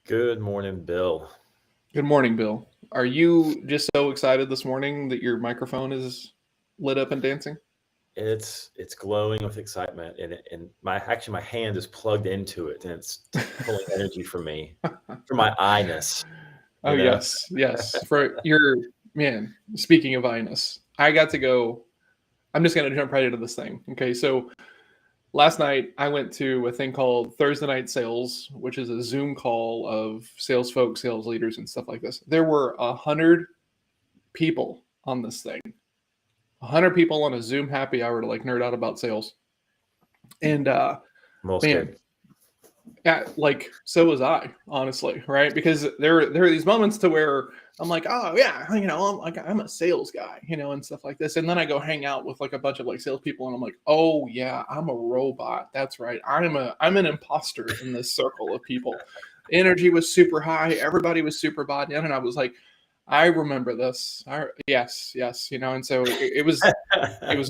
Good morning, Bill. Good morning, Bill. Are you just so excited this morning that your microphone is lit up and dancing? It's glowing with excitement, and my hand is plugged into it, and it's pulling energy from me, from my I-ness. Oh You know, yes, yes. For your man, speaking of Inus, I got to go. I'm just gonna jump right into this thing. Okay, so last night I went to a thing called Thursday Night Sales, which is a Zoom call of sales folks, sales leaders, and stuff like this. There were 100 people on this thing. 100 people on a Zoom happy hour to like nerd out about sales. And I'm all man, scared. yeah, like so was I, honestly, right? Because there are these moments to where I'm like, oh yeah, I'm a sales guy, and stuff like this, and then I go hang out with like a bunch of like salespeople, and I'm like, oh yeah, I'm a robot. That's right, I'm an imposter in this circle of people. Energy was super high, everybody was super bought in, and I was like, I remember this. Yes, yes, and so it was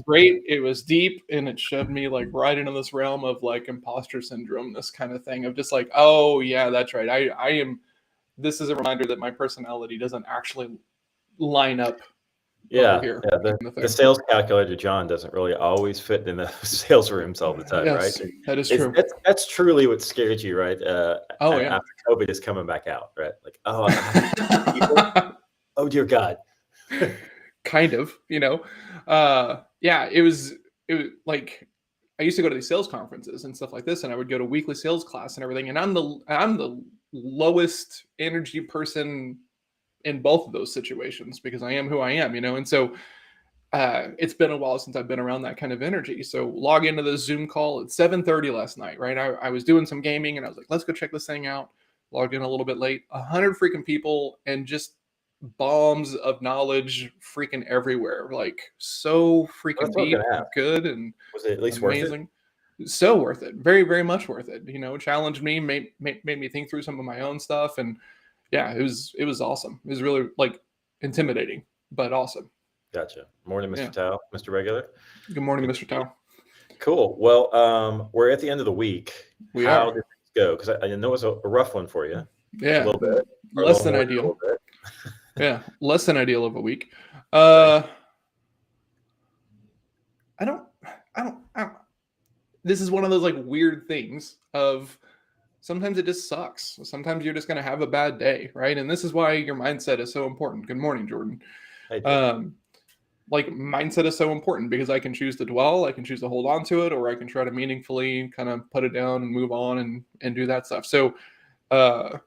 great. It was deep, and it shoved me like right into this realm of like imposter syndrome, this kind of thing of just like, oh yeah, that's right. I am. This is a reminder that my personality doesn't actually line up over Yeah, here, yeah. The kind of the thing. sales calculator, John, doesn't really always fit in the sales rooms all the time, right? Yes, that is It's true. that's truly what scared you, right? Oh yeah. After COVID is coming back out, right? Like, oh, I have to talk to people. Oh dear God. Kind of, yeah, it was like I used to go to these sales conferences and stuff like this, and I would go to weekly sales class and everything, and I'm the lowest energy person in both of those situations because I am who I am, and so it's been a while since I've been around that kind of energy. So log into the Zoom call at 7:30 last night, right? I was doing some gaming and I was like, let's go check this thing out. Logged in a little bit late. 100 freaking people and just bombs of knowledge freaking everywhere. Like so That's freaking what I was deep, gonna ask. good, and Was it at least worth it? amazing. So worth it. Very, very much worth it. Challenged me, made me think through some of my own stuff, and yeah, it was awesome. It was really like intimidating, but awesome. Gotcha. Morning, Mr. Yeah. Tao, Mr. Regular. Good morning, Good to Mr. see you. Tao. Cool. Well, we're at the end of the week. We How are. did things go? Because I know it's a rough one for you, a Yeah. little bit, or a Less little than more than a ideal. little bit. Yeah. Less than ideal of a week. Okay. Uh I don't I don't this is one of those like weird things of sometimes it just sucks. Sometimes you're just gonna have a bad day, right? And this is why your mindset is so important. Good morning, Jordan. Hey, Jordan. Um like mindset is so important because I can choose to dwell, I can choose to hold on to it, or I can try to meaningfully kind of put it down and move on and do that stuff. So uh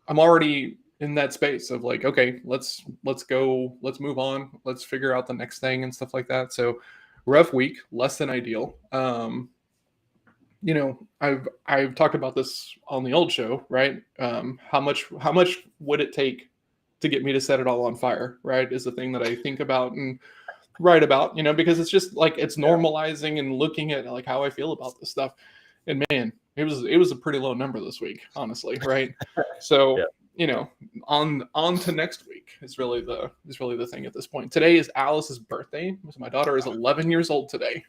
I'm already in that space of like, okay, let's go, let's move on, let's figure out the next thing and stuff like that. So rough week, less than ideal. I've talked about this on the old show, right? How much would it take to get me to set it all on fire, right? Is the thing that I think about and write about, because it's just like it's Yeah. normalizing and looking at like how I feel about this stuff. And man, it was a pretty low number this week, honestly, right? Yeah. So, on to next week is really the thing at this point. Today is Alice's birthday. So my daughter is 11 years old today,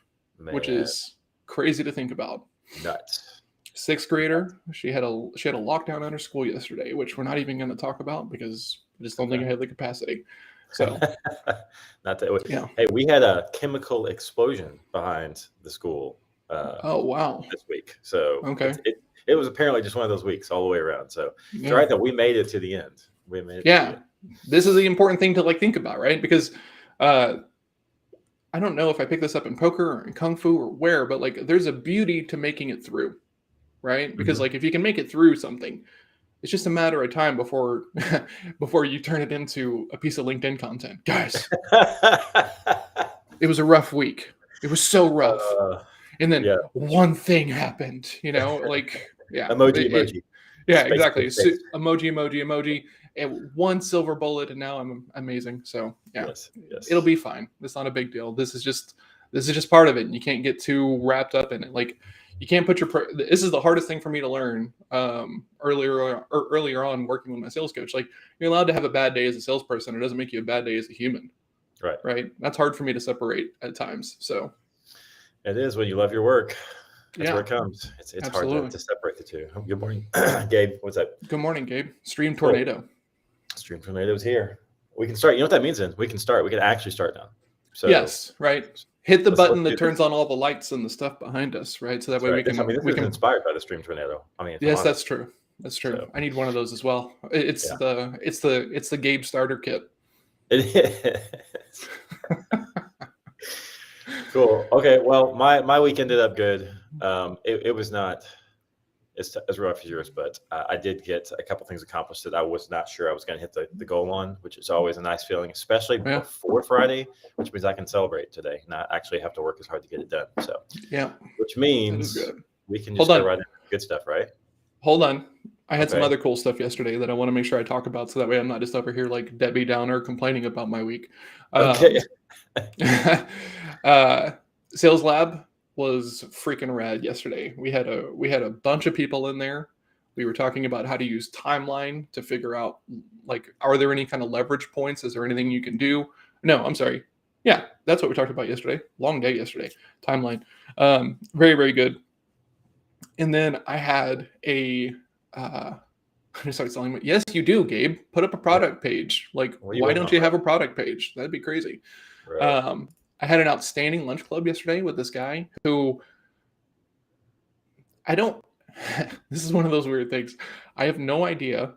which Man, is crazy to think about. nuts. Sixth grader. She had a lockdown at her school yesterday, which we're not even going to talk about because I just don't think Okay. I have the capacity. So Not that. yeah. Hey, we had a chemical explosion behind the school Oh wow. this week, so Okay. it was apparently just one of those weeks all the way around. So it's all Yeah. right that we made it to the end. We made it to the Yeah. end. This is the important thing to like think about, right? Because uh I don't know if I picked this up in poker or in kung fu or where, but like there's a beauty to making it through, right? Because Mhm. like if you can make it through something, it's just a matter of time before before you turn it into a piece of LinkedIn content. Guys, it was a rough week. It was so rough. uh, And then yeah. one thing happened, like yeah, Emoji, emoji. yeah, Space, exactly. space, space. Emoji, and one silver bullet, and now I'm amazing. So yeah, Yes, it'll yes. be fine. It's not a big deal. This is just part of it. And you can't get too wrapped up in it. Like you can't put this is the hardest thing for me to learn earlier on working with my sales coach. Like you're allowed to have a bad day as a salesperson. It doesn't make you a bad day as a human, Right. right? That's hard for me to separate at times. So It is when you love your work. That's where it comes. It's hard absolutely. to separate the two. Good morning, Gabe. What's up? Good morning, Gabe. Stream Cool. tornado. Stream tornado's here. We can start. You know what that means? Then we can start. We can actually start now. So Yes, right. Hit the button let's that turns on all the lights and the stuff behind us, right? So that way we can. I mean, this is inspired by the stream tornado. I mean, Yes, that's true. That's true. So, I need one of those as well. It's the Gabe starter kit. It is. Cool. Okay. Well, my week ended up good. It was not as rough as yours, but I did get a couple things accomplished that I was not sure I was going to hit the goal on, which is always a nice feeling, especially before Friday, which means I can celebrate today, not actually have to work as hard to get it done. So which means we can just go right into good stuff, right? Hold on. I had some other cool stuff yesterday that I want to make sure I talk about, so that way I'm not just over here like Debbie Downer complaining about my week. Okay. Sales Lab was freaking rad yesterday. We had a bunch of people in there. We were talking about how to use timeline to figure out, like, are there any kind of leverage points? Is there anything you can do? No, I'm sorry. Yeah, that's what we talked about yesterday. Long day yesterday. Timeline. Very, very good. And then I had I started telling me, yes, you do, Gabe. Put up a product page. Like, why don't you have a product page? That'd be crazy. Right. I had an outstanding lunch club yesterday with this guy who this is one of those weird things. I have no idea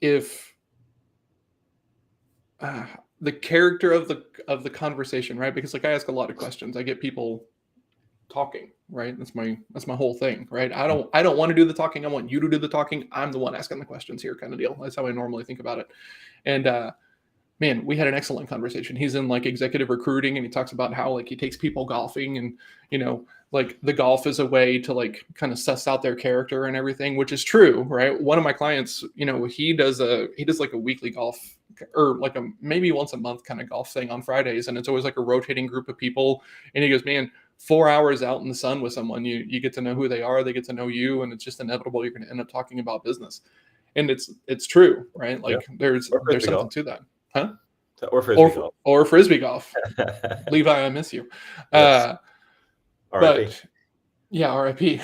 if the character of the conversation, right? Because like I ask a lot of questions. I get people talking, right? That's my whole thing, right? I don't want to do the talking. I want you to do the talking. I'm the one asking the questions here, kind of deal. That's how I normally think about it. And man, we had an excellent conversation. He's in like executive recruiting, and he talks about how like he takes people golfing, and like the golf is a way to like kind of suss out their character and everything, which is true, right? One of my clients, he does like a weekly golf, or like a maybe once a month kind of golf thing on Fridays, and it's always like a rotating group of people. And he goes, man, 4 hours out in the sun with someone, you get to know who they are, they get to know you, and it's just inevitable you're going to end up talking about business. And it's true, right? Like there's something to that. Huh? Or frisbee golf. Or frisbee golf. Levi, I miss you. Yes. But yeah, RIP.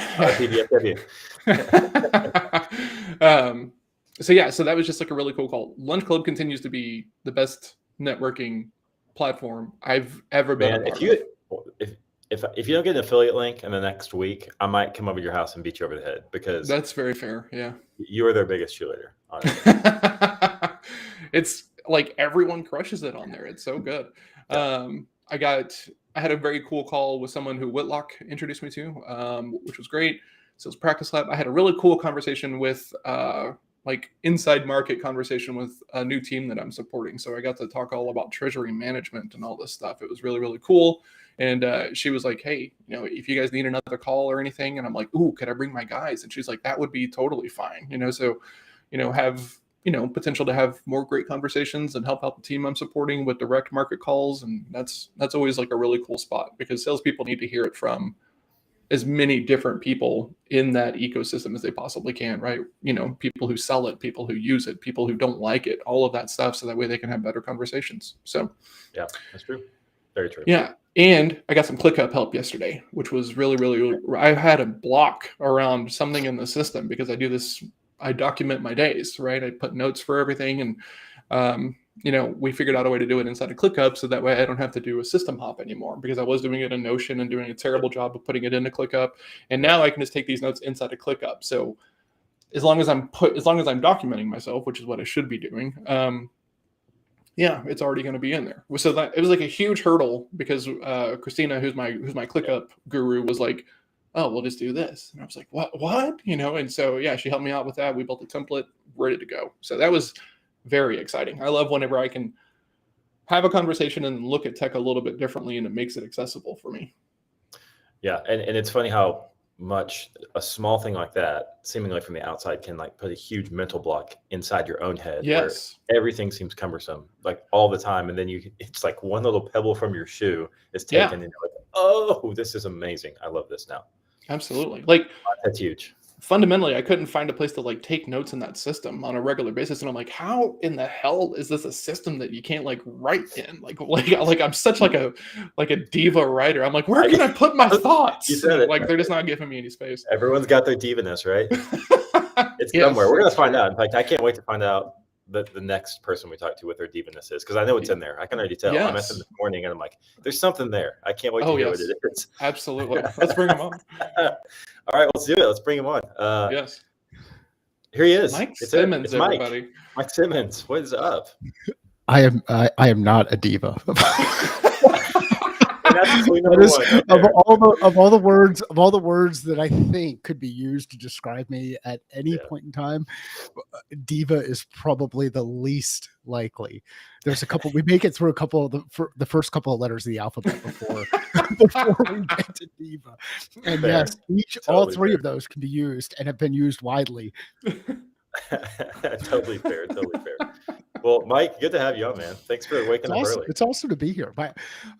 So that was just like a really cool call. Lunch Club continues to be the best networking platform I've ever been a part of. If you don't get an affiliate link in the next week, I might come over to your house and beat you over the head, because that's very fair. Yeah, you are their biggest cheerleader, honestly. It's like everyone crushes it on there. It's so good. I had a very cool call with someone who Whitlock introduced me to, which was great. Sales Practice Lab. I had a really cool conversation with like inside market conversation with a new team that I'm supporting. So I got to talk all about treasury management and all this stuff. It was really, really cool. And she was like, hey, if you guys need another call or anything. And I'm like, ooh, could I bring my guys? And she's like, that would be totally fine. So, have, potential to have more great conversations and help out the team I'm supporting with direct market calls. And that's always like a really cool spot, because salespeople need to hear it from as many different people in that ecosystem as they possibly can, right? People who sell it, people who use it, people who don't like it, all of that stuff. So that way they can have better conversations. So yeah, that's true. Very true. Yeah. And I got some ClickUp help yesterday, which was really, really, I had a block around something in the system, because I document my days, right? I put notes for everything. And, we figured out a way to do it inside of ClickUp, so that way I don't have to do a system hop anymore, because I was doing it in Notion and doing a terrible job of putting it into ClickUp. And now I can just take these notes inside of ClickUp. So as long as I'm documenting myself, which is what I should be doing, it's already going to be in there. So that it was like a huge hurdle, because Christina, who's my ClickUp guru, was like, oh, we'll just do this. And I was like, what? And so, yeah, she helped me out with that. We built a template, ready to go. So that was very exciting. I love whenever I can have a conversation and look at tech a little bit differently, and it makes it accessible for me. Yeah. And it's funny how much a small thing like that, seemingly from the outside, can like put a huge mental block inside your own head. Yes. Where everything seems cumbersome, like all the time. And then it's like one little pebble from your shoe is taken, and you're like, oh, this is amazing. I love this now. Absolutely. Like, that's huge. fundamentally, I couldn't find a place to like take notes in that system on a regular basis, and I'm like, how in the hell is this a system that you can't like write in? Like I'm such like a diva writer. I'm like, where can I put my You thoughts? said And it. like they're just not giving me any space. Everyone's got their divaness, right? It's Yes, somewhere. We're gonna that's find true. out. In fact, I can't wait to find out the next person we talk to what their divaness is, because I know it's in there. I can already tell. I met them Yes. this morning and I'm like, there's something there. I can't wait to Oh hear yes. what it is. Absolutely. Let's bring him on. All right, let's do it. Let's bring him on. Yes. Here he is. Mike It's Simmons, It's Mike. everybody. Mike Simmons. What is up? I am not a diva. And that's point number That is, one right of there. all the words that I think could be used to describe me at any point in time, diva is probably the least likely. There's a couple. We make it through a couple of the first couple of letters of the alphabet before we get to diva. And Fair. yes, all three of those can be used and have been used widely. Totally fair. Totally fair. Well, Mike, good to have you on, man. Thanks for waking up early. It's awesome to be here.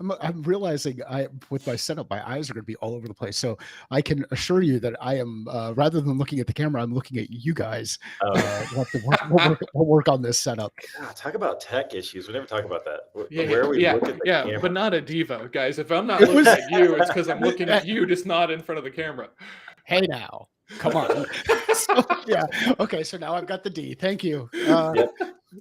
I'm realizing with my setup, my eyes are going to be all over the place. So I can assure you that I am, rather than looking at the camera, I'm looking at you guys. We'll work on this setup. God, talk about tech issues. We never talk about that. Where we look at the camera. but not a diva, guys. If I'm not looking at you, it's because I'm looking at you, just not in front of the camera. Hey now, come on. Okay. So now I've got the D. Thank you. Yep.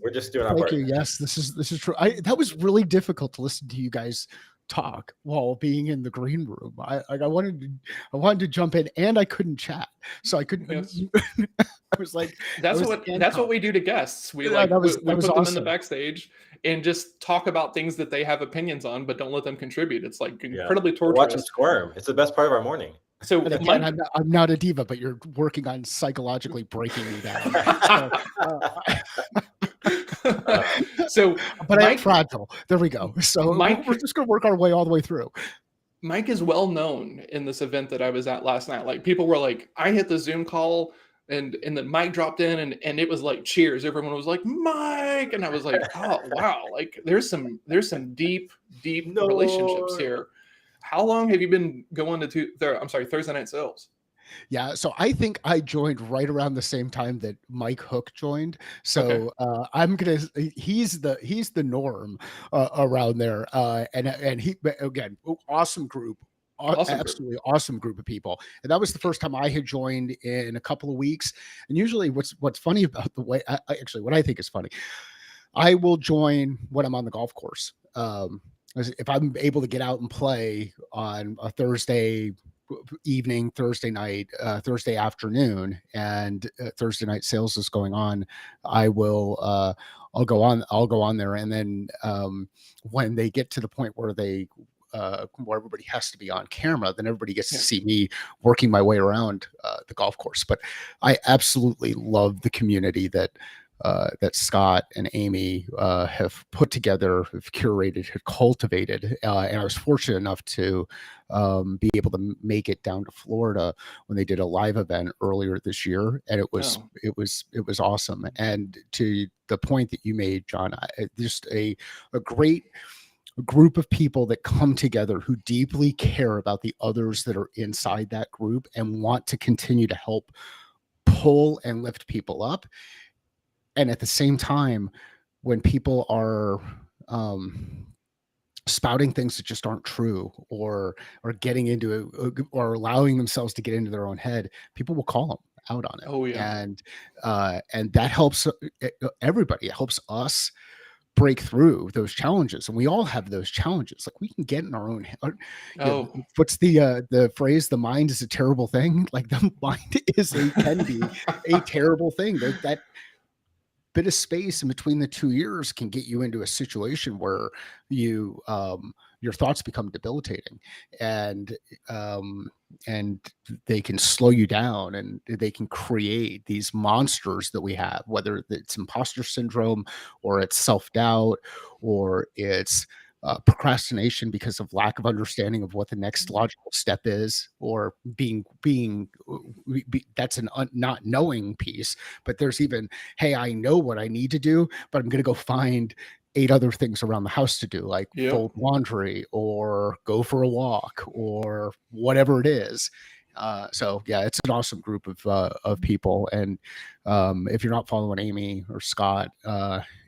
We're just doing our part. Thank you. Yes, this is true. That was really difficult to listen to you guys talk while being in the green room. I wanted to jump in and I couldn't chat, so I couldn't. Yes. I was like, that's what we do to guests. We put them in the backstage and just talk about things that they have opinions on, but don't let them contribute. It's like incredibly torturous. Watch them squirm. It's the best part of our morning. So again, I'm not a diva, but you're working on psychologically breaking me down. But I'm fragile. There we go. So we're just going to work our way all the way through. Mike is well known in this event that I was at last night. Like people were like, I hit the Zoom call and then Mike dropped in and it was like cheers. Everyone was like, Mike. And I was like, oh wow. Like there's some deep relationships here. How long have you been going to Thursday Night Sales? Yeah, so I think I joined right around the same time that Mike Hook joined. So he's the norm around there, and he again awesome group. Awesome group of people, and that was the first time I had joined in a couple of weeks. And usually, what's funny about the way what I think is funny, I will join when I'm on the golf course. If I'm able to get out and play on a Thursday evening, Thursday night, Thursday afternoon, and Thursday Night Sales is going on, I'll go on there, and then when they get to the point where where everybody has to be on camera, then everybody gets to see me working my way around the golf course. But I absolutely love the community that Scott and Amy have put together, have curated, have cultivated, and I was fortunate enough to be able to make it down to Florida when they did a live event earlier this year, and it was awesome. And to the point that you made, John, just a great group of people that come together who deeply care about the others that are inside that group and want to continue to help pull and lift people up. And at the same time, when people are spouting things that just aren't true, or getting into it, or allowing themselves to get into their own head, people will call them out on it. Oh yeah, and that helps everybody. It helps us break through those challenges, and we all have those challenges. Like we can get in our own head. What's the phrase? The mind is a terrible thing. Like the mind can be a terrible thing. That bit of space in between the two ears can get you into a situation where you your thoughts become debilitating, and they can slow you down, and they can create these monsters that we have, whether it's imposter syndrome, or it's self-doubt, or it's procrastination because of lack of understanding of what the next logical step is, or that's an not knowing piece. But there's even, hey, I know what I need to do, but I'm going to go find 8 other things around the house to do, like fold laundry or go for a walk or whatever it is. So yeah, it's an awesome group of people. And if you're not following Amy or Scott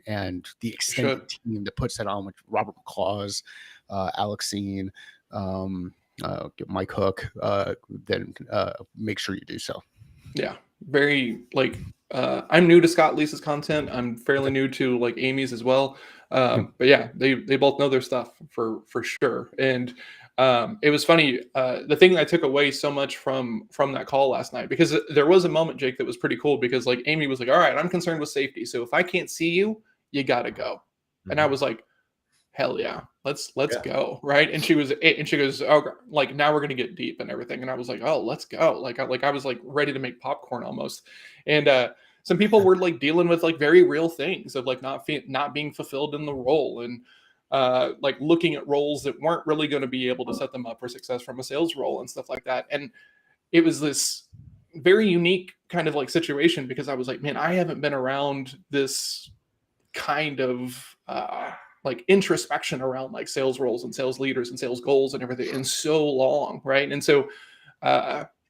and the extended team that puts that on, with Robert McClaws, Alexine, Mike Hook, then make sure you do so. Yeah, very like I'm new to Scott Lisa's content. I'm fairly new to like Amy's as well. But yeah, they both know their stuff for sure. And it was funny. The thing that I took away so much from that call last night, because there was a moment, Jake, that was pretty cool, because like Amy was like, "All right, I'm concerned with safety. So if I can't see you, you gotta go." Mm-hmm. And I was like, hell yeah, let's go, right? And she goes, "Oh, like now we're gonna get deep and everything." And I was like, "Oh, let's go!" I was like ready to make popcorn almost. And some people were like dealing with like very real things of like not being fulfilled in the role, and like looking at roles that weren't really going to be able to set them up for success from a sales role and stuff like that. And it was this very unique kind of like situation, because I was like, man, I haven't been around this kind of like introspection around like sales roles and sales leaders and sales goals and everything in so long, right? And so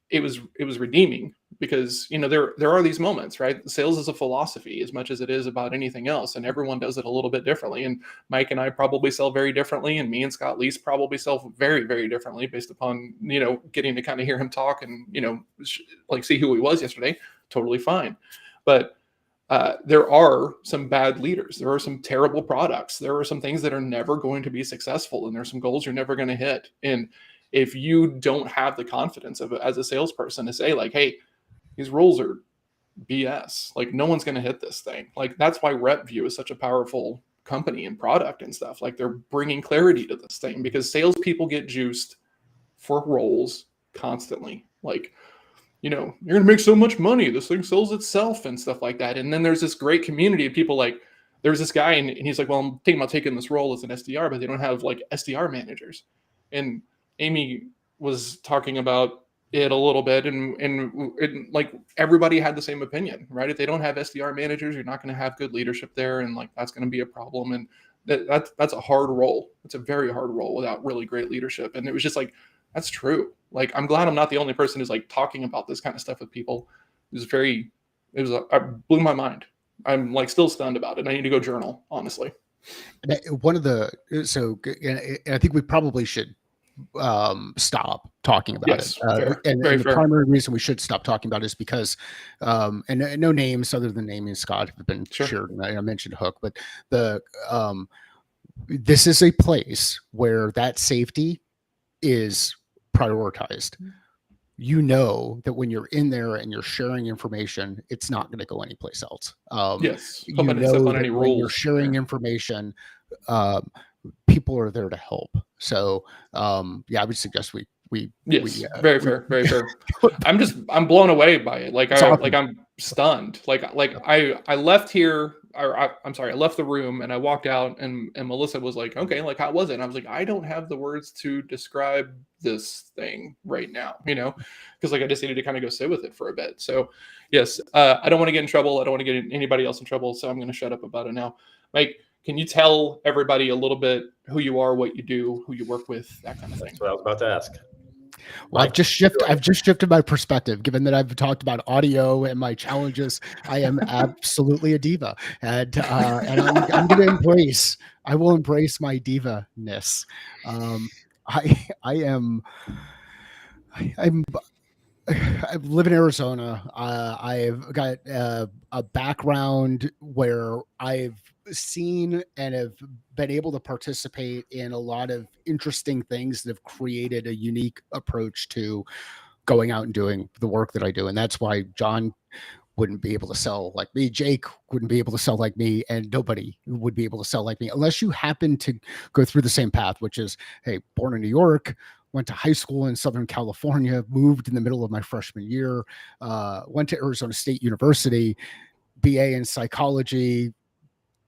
it was redeeming, because there are these moments, right? Sales is a philosophy as much as it is about anything else, and everyone does it a little bit differently. And Mike and I probably sell very differently, and me and Scott Leese probably sell very, very differently, based upon getting to kind of hear him talk and like see who he was yesterday. Totally fine, but there are some bad leaders. There are some terrible products. There are some things that are never going to be successful, and there's some goals you're never going to hit. And if you don't have the confidence of as a salesperson to say like, "Hey, these roles are BS. Like no one's going to hit this thing." Like that's why RepView is such a powerful company and product and stuff. Like they're bringing clarity to this thing, because salespeople get juiced for roles constantly. Like, you're going to make so much money, this thing sells itself and stuff like that. And then there's this great community of people. Like there's this guy and he's like, "Well, I'm thinking about taking this role as an SDR, but they don't have like SDR managers." And Amy was talking about it a little bit, and like everybody had the same opinion, right? If they don't have SDR managers, you're not going to have good leadership there. And like, that's going to be a problem. And that's a hard role. It's a very hard role without really great leadership. And it was just like, that's true. Like, I'm glad I'm not the only person who's like talking about this kind of stuff with people. It blew my mind. I'm like still stunned about it. I need to go journal, honestly. And I think we probably should stop talking about it. And the primary reason we should stop talking about it is because, and no names other than Amy and Scott have been shared. And I mentioned Hook, but this is a place where that safety is prioritized. That when you're in there and you're sharing information, it's not going to go anyplace else. Yes. When you're sharing information, people are there to help. So I would suggest very fair. I'm blown away by it. Like I'm stunned. Like I left here, I'm sorry, I left the room and I walked out, and Melissa was like, "Okay, like how was it?" And I was like, "I don't have the words to describe this thing right now," because like I just needed to kind of go sit with it for a bit. So yes, I don't want to get in trouble. I don't want to get anybody else in trouble. So I'm going to shut up about it now. Mike, can you tell everybody a little bit who you are, what you do, who you work with, that kind of thing? That's what I was about to ask. Well, I've just shifted my perspective, given that I've talked about audio and my challenges. I am absolutely a diva, and I'm going to embrace. I will embrace my diva-ness. I live in Arizona. I've got a background where I've seen and have been able to participate in a lot of interesting things that have created a unique approach to going out and doing the work that I do. And that's why John wouldn't be able to sell like me. Jake wouldn't be able to sell like me, and nobody would be able to sell like me unless you happen to go through the same path, which is, hey, born in New York, went to high school in Southern California, moved in the middle of my freshman year, went to Arizona State University, BA in psychology,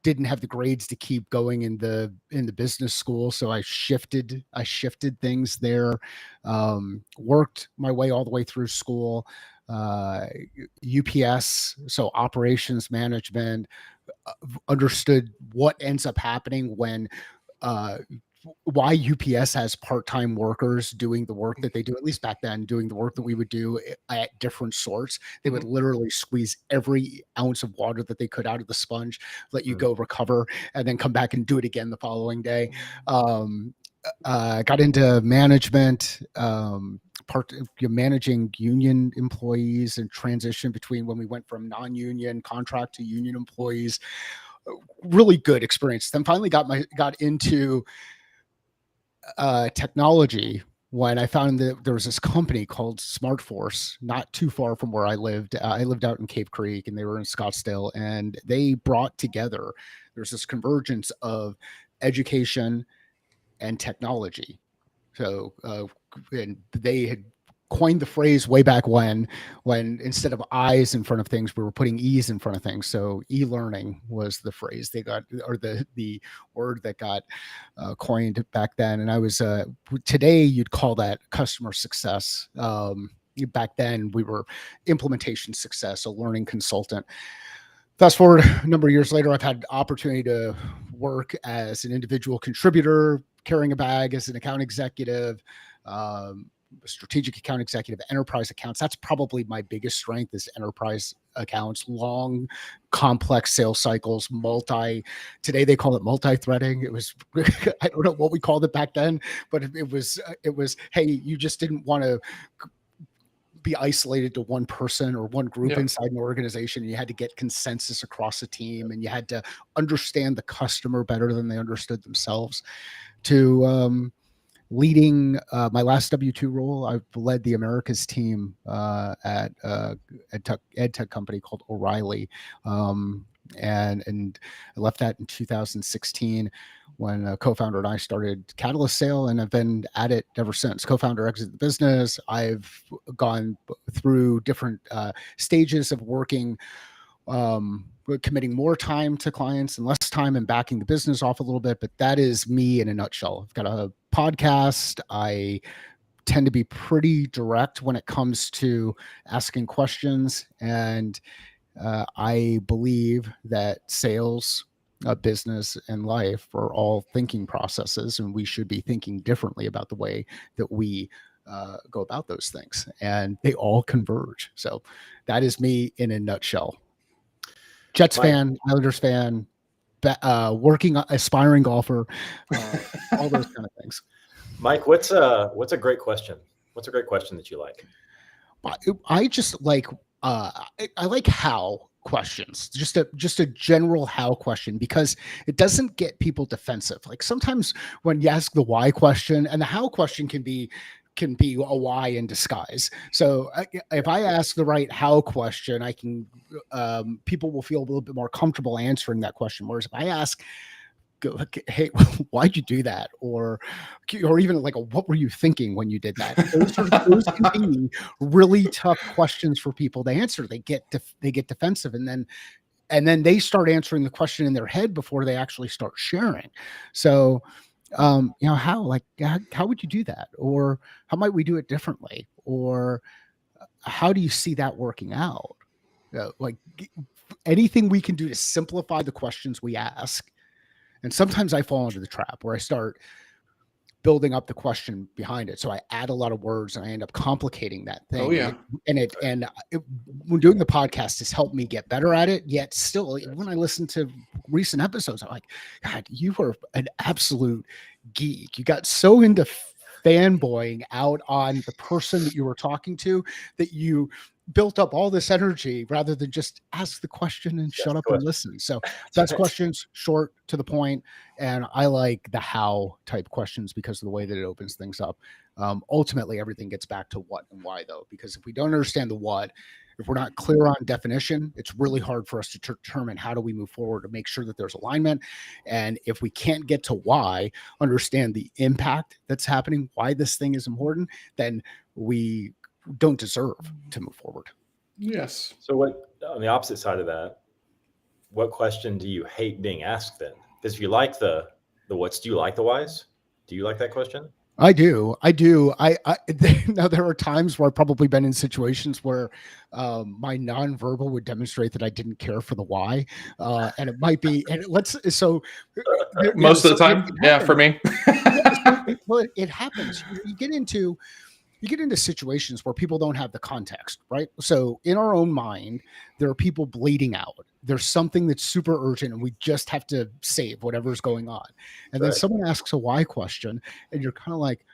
didn't have the grades to keep going in the business school. So I shifted things there, worked my way all the way through school, UPS. So operations management, understood what ends up happening when, why UPS has part-time workers doing the work that they do, at least back then, doing the work that we would do at different sorts. They would literally squeeze every ounce of water that they could out of the sponge, let you go recover, and then come back and do it again the following day. Got into management, managing union employees and transition between when we went from non-union contract to union employees. Really good experience. Then finally got into technology when I found that there was this company called SmartForce, not too far from where I lived. I lived out in Cave Creek, and they were in Scottsdale, and they brought together, there's this convergence of education and technology. So, and they had coined the phrase way back when instead of I's in front of things, we were putting E's in front of things. So e-learning was the phrase they got, or the word that got coined back then. And I was, today you'd call that customer success. Back then we were implementation success, a learning consultant. Fast forward a number of years later, I've had opportunity to work as an individual contributor, carrying a bag as an account executive, strategic account executive, enterprise accounts. That's probably my biggest strength is enterprise accounts, long, complex sales cycles, today they call it multi-threading. It was, I don't know what we called it back then, but it was, hey, you just didn't want to be isolated to one person or one group inside an organization. You had to get consensus across the team, and you had to understand the customer better than they understood themselves. To leading my last W-2 role, I've led the Americas team at ed tech company called O'Reilly, and I left that in 2016 when a co-founder and I started Catalyst Sale, and I've been at it ever since. Co-founder exited the business. I've gone through different stages of working, committing more time to clients and less time and backing the business off a little bit. But that is me in a nutshell. I've got a podcast. I tend to be pretty direct when it comes to asking questions. And I believe that sales, business, and life are all thinking processes, and we should be thinking differently about the way that we go about those things, and they all converge. So that is me in a nutshell. Jets fan, Islanders fan, working, aspiring golfer, all those kind of things. Mike, what's a great question? What's a great question that you like? I just like, I like how questions, just a general how question, because it doesn't get people defensive. Like sometimes when you ask the why question, and the how question can be a why in disguise. So if I ask the right how question, I can, people will feel a little bit more comfortable answering that question. Whereas if I ask, hey, why'd you do that? Or even like, what were you thinking when you did that? Those can be really tough questions for people to answer. They get defensive, and then they start answering the question in their head before they actually start sharing. So, how would you do that? Or how might we do it differently? Or how do you see that working out? Like anything we can do to simplify the questions we ask. And sometimes I fall into the trap where I start building up the question behind it. So I add a lot of words and I end up complicating that thing. Oh, yeah. When doing the podcast has helped me get better at it. Yet still, when I listen to recent episodes, I'm like, God, you were an absolute geek. You got so into fanboying out on the person that you were talking to that you built up all this energy rather than just ask the question and shut up and listen. So best questions, short, to the point. And I like the how type questions because of the way that it opens things up. Ultimately, everything gets back to what and why, though, because if we don't understand the what, if we're not clear on definition, it's really hard for us to determine how do we move forward to make sure that there's alignment. And if we can't get to why, understand the impact that's happening, why this thing is important, then we don't deserve to move forward. Yes. So what, on the opposite side of that, what question do you hate being asked then? Because if you like the whats, do you like the whys? Do you like that question? I do. I now there are times where I've probably been in situations where my nonverbal would demonstrate that I didn't care for the why, and it might be. And Most of the time, yeah, for me. It happens. You get into situations where people don't have the context, right? So in our own mind, there are people bleeding out. There's something that's super urgent and we just have to save whatever's going on. And then someone asks a why question and you're kind of like,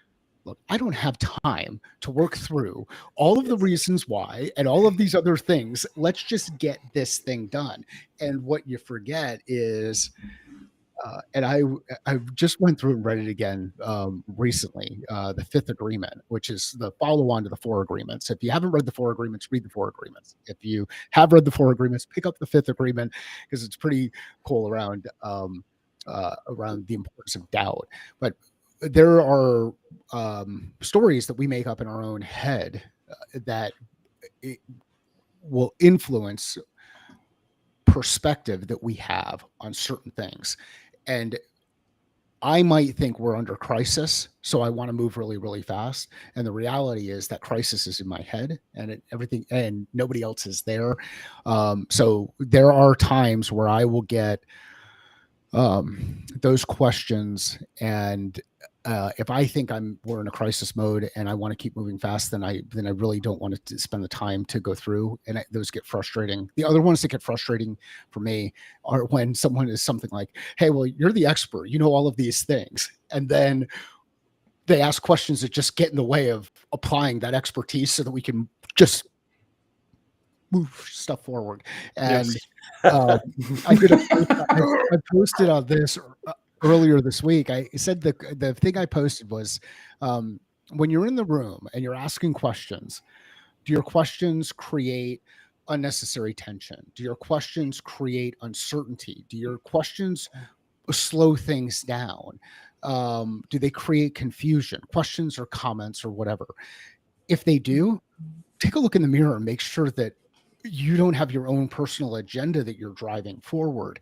look, I don't have time to work through all of the reasons why and all of these other things. Let's just get this thing done. And what you forget is, and I just went through and read it again recently, the Fifth Agreement, which is the follow-on to the Four Agreements. If you haven't read the Four Agreements, read the Four Agreements. If you have read the Four Agreements, pick up the Fifth Agreement because it's pretty cool around the importance of doubt. But there are stories that we make up in our own head that it will influence perspective that we have on certain things. And I might think we're under crisis, so I want to move really, really fast. And the reality is that crisis is in my head, and everything, and nobody else is there. So there are times where I will get those questions, and if I think we're in a crisis mode and I want to keep moving fast, then I really don't want to spend the time to go through, and those get frustrating. The other ones that get frustrating for me are when someone is something like, "Hey, well, you're the expert, you know all of these things," and then they ask questions that just get in the way of applying that expertise so that we can just move stuff forward. And I posted on this earlier this week. I said the thing I posted was, when you're in the room and you're asking questions, do your questions create unnecessary tension? Do your questions create uncertainty? Do your questions slow things down? Do they create confusion, questions or comments or whatever? If they do, take a look in the mirror and make sure that you don't have your own personal agenda that you're driving forward,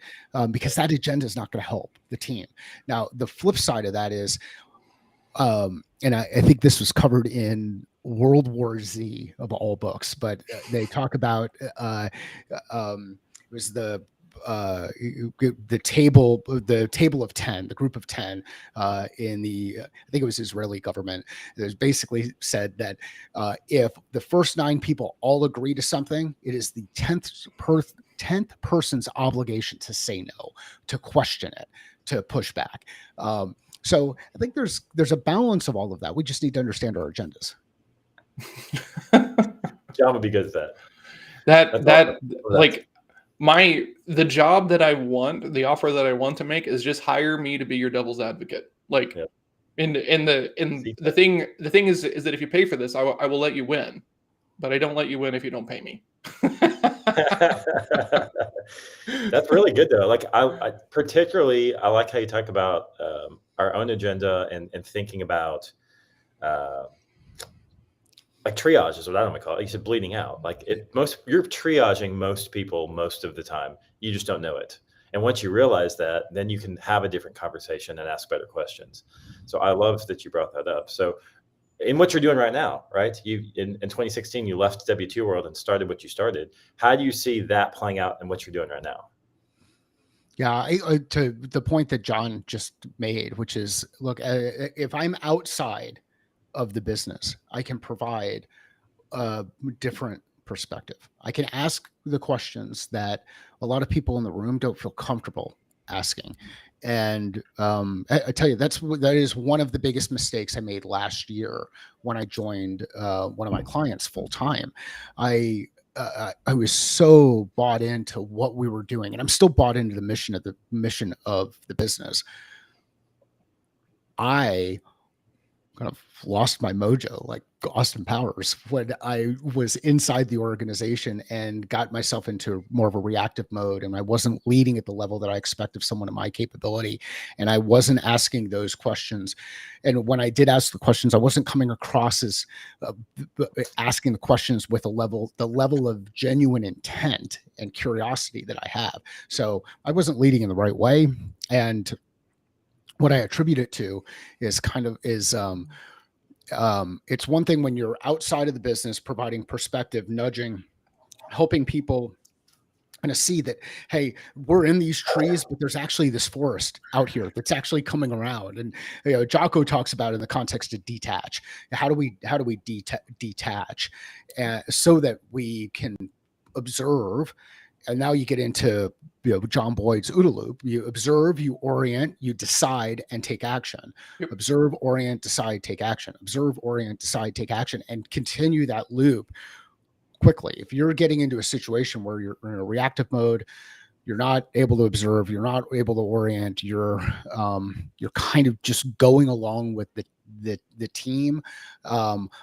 because that agenda is not going to help the team. Now, the flip side of that is, and I think this was covered in World War Z of all books, but they talk about it was the table of 10, the group of 10 in the, I think it was Israeli government. It was basically said that if the first 9 people all agree to something, it is the 10th person's obligation to say no, to question it, to push back. So I think there's a balance of all of that. We just need to understand our agendas. John would be good at that. That like the job that I want, the offer that I want to make is just hire me to be your devil's advocate. Like, and the thing is that if you pay for this, I will let you win, but I don't let you win if you don't pay me. That's really good though. Like I particularly, I like how you talk about our own agenda and thinking about like triage is what I don't want to call it. You said bleeding out. Like you're triaging most people most of the time. You just don't know it. And once you realize that, then you can have a different conversation and ask better questions. So I love that you brought that up. So in what you're doing right now, right? You in 2016, you left W2 world and started what you started. How do you see that playing out in what you're doing right now? Yeah, to the point that John just made, which is, look, if I'm outside of the business, I can provide a different perspective. I can ask the questions that a lot of people in the room don't feel comfortable asking. And I tell you, that is one of the biggest mistakes I made last year when I joined one of my clients full time. I was so bought into what we were doing, and I'm still bought into the mission of the business. I kind of lost my mojo like Austin Powers when I was inside the organization and got myself into more of a reactive mode, and I wasn't leading at the level that I expect of someone of my capability, and I wasn't asking those questions. And when I did ask the questions, I wasn't coming across as asking the questions with the level of genuine intent and curiosity that I have. So I wasn't leading in the right way. And what I attribute it to is it's one thing when you're outside of the business, providing perspective, nudging, helping people kind of see that, hey, we're in these trees, but there's actually this forest out here that's actually coming around. And Jocko talks about it in the context of detach. How do we detach so that we can observe? And now you get into John Boyd's OODA loop. You observe, you orient, you decide, and take action. Yep. Observe, orient, decide, take action. Observe, orient, decide, take action, and continue that loop quickly. If you're getting into a situation where you're in a reactive mode, you're not able to observe, you're not able to orient, you're kind of just going along with the team,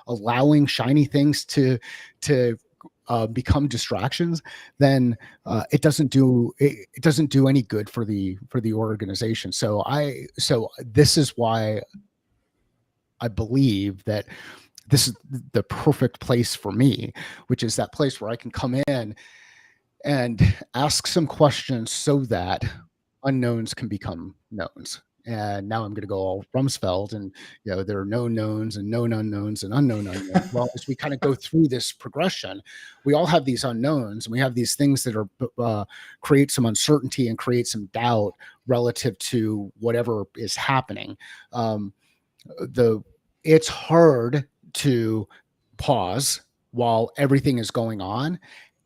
allowing shiny things to become distractions, then it doesn't do any good for the organization. So this is why I believe that this is the perfect place for me, which is that place where I can come in and ask some questions so that unknowns can become knowns. And now I'm going to go all Rumsfeld, and there are known knowns and known unknowns and unknown unknowns. Well, as we kind of go through this progression, we all have these unknowns, and we have these things that are create some uncertainty and create some doubt relative to whatever is happening. It's hard to pause while everything is going on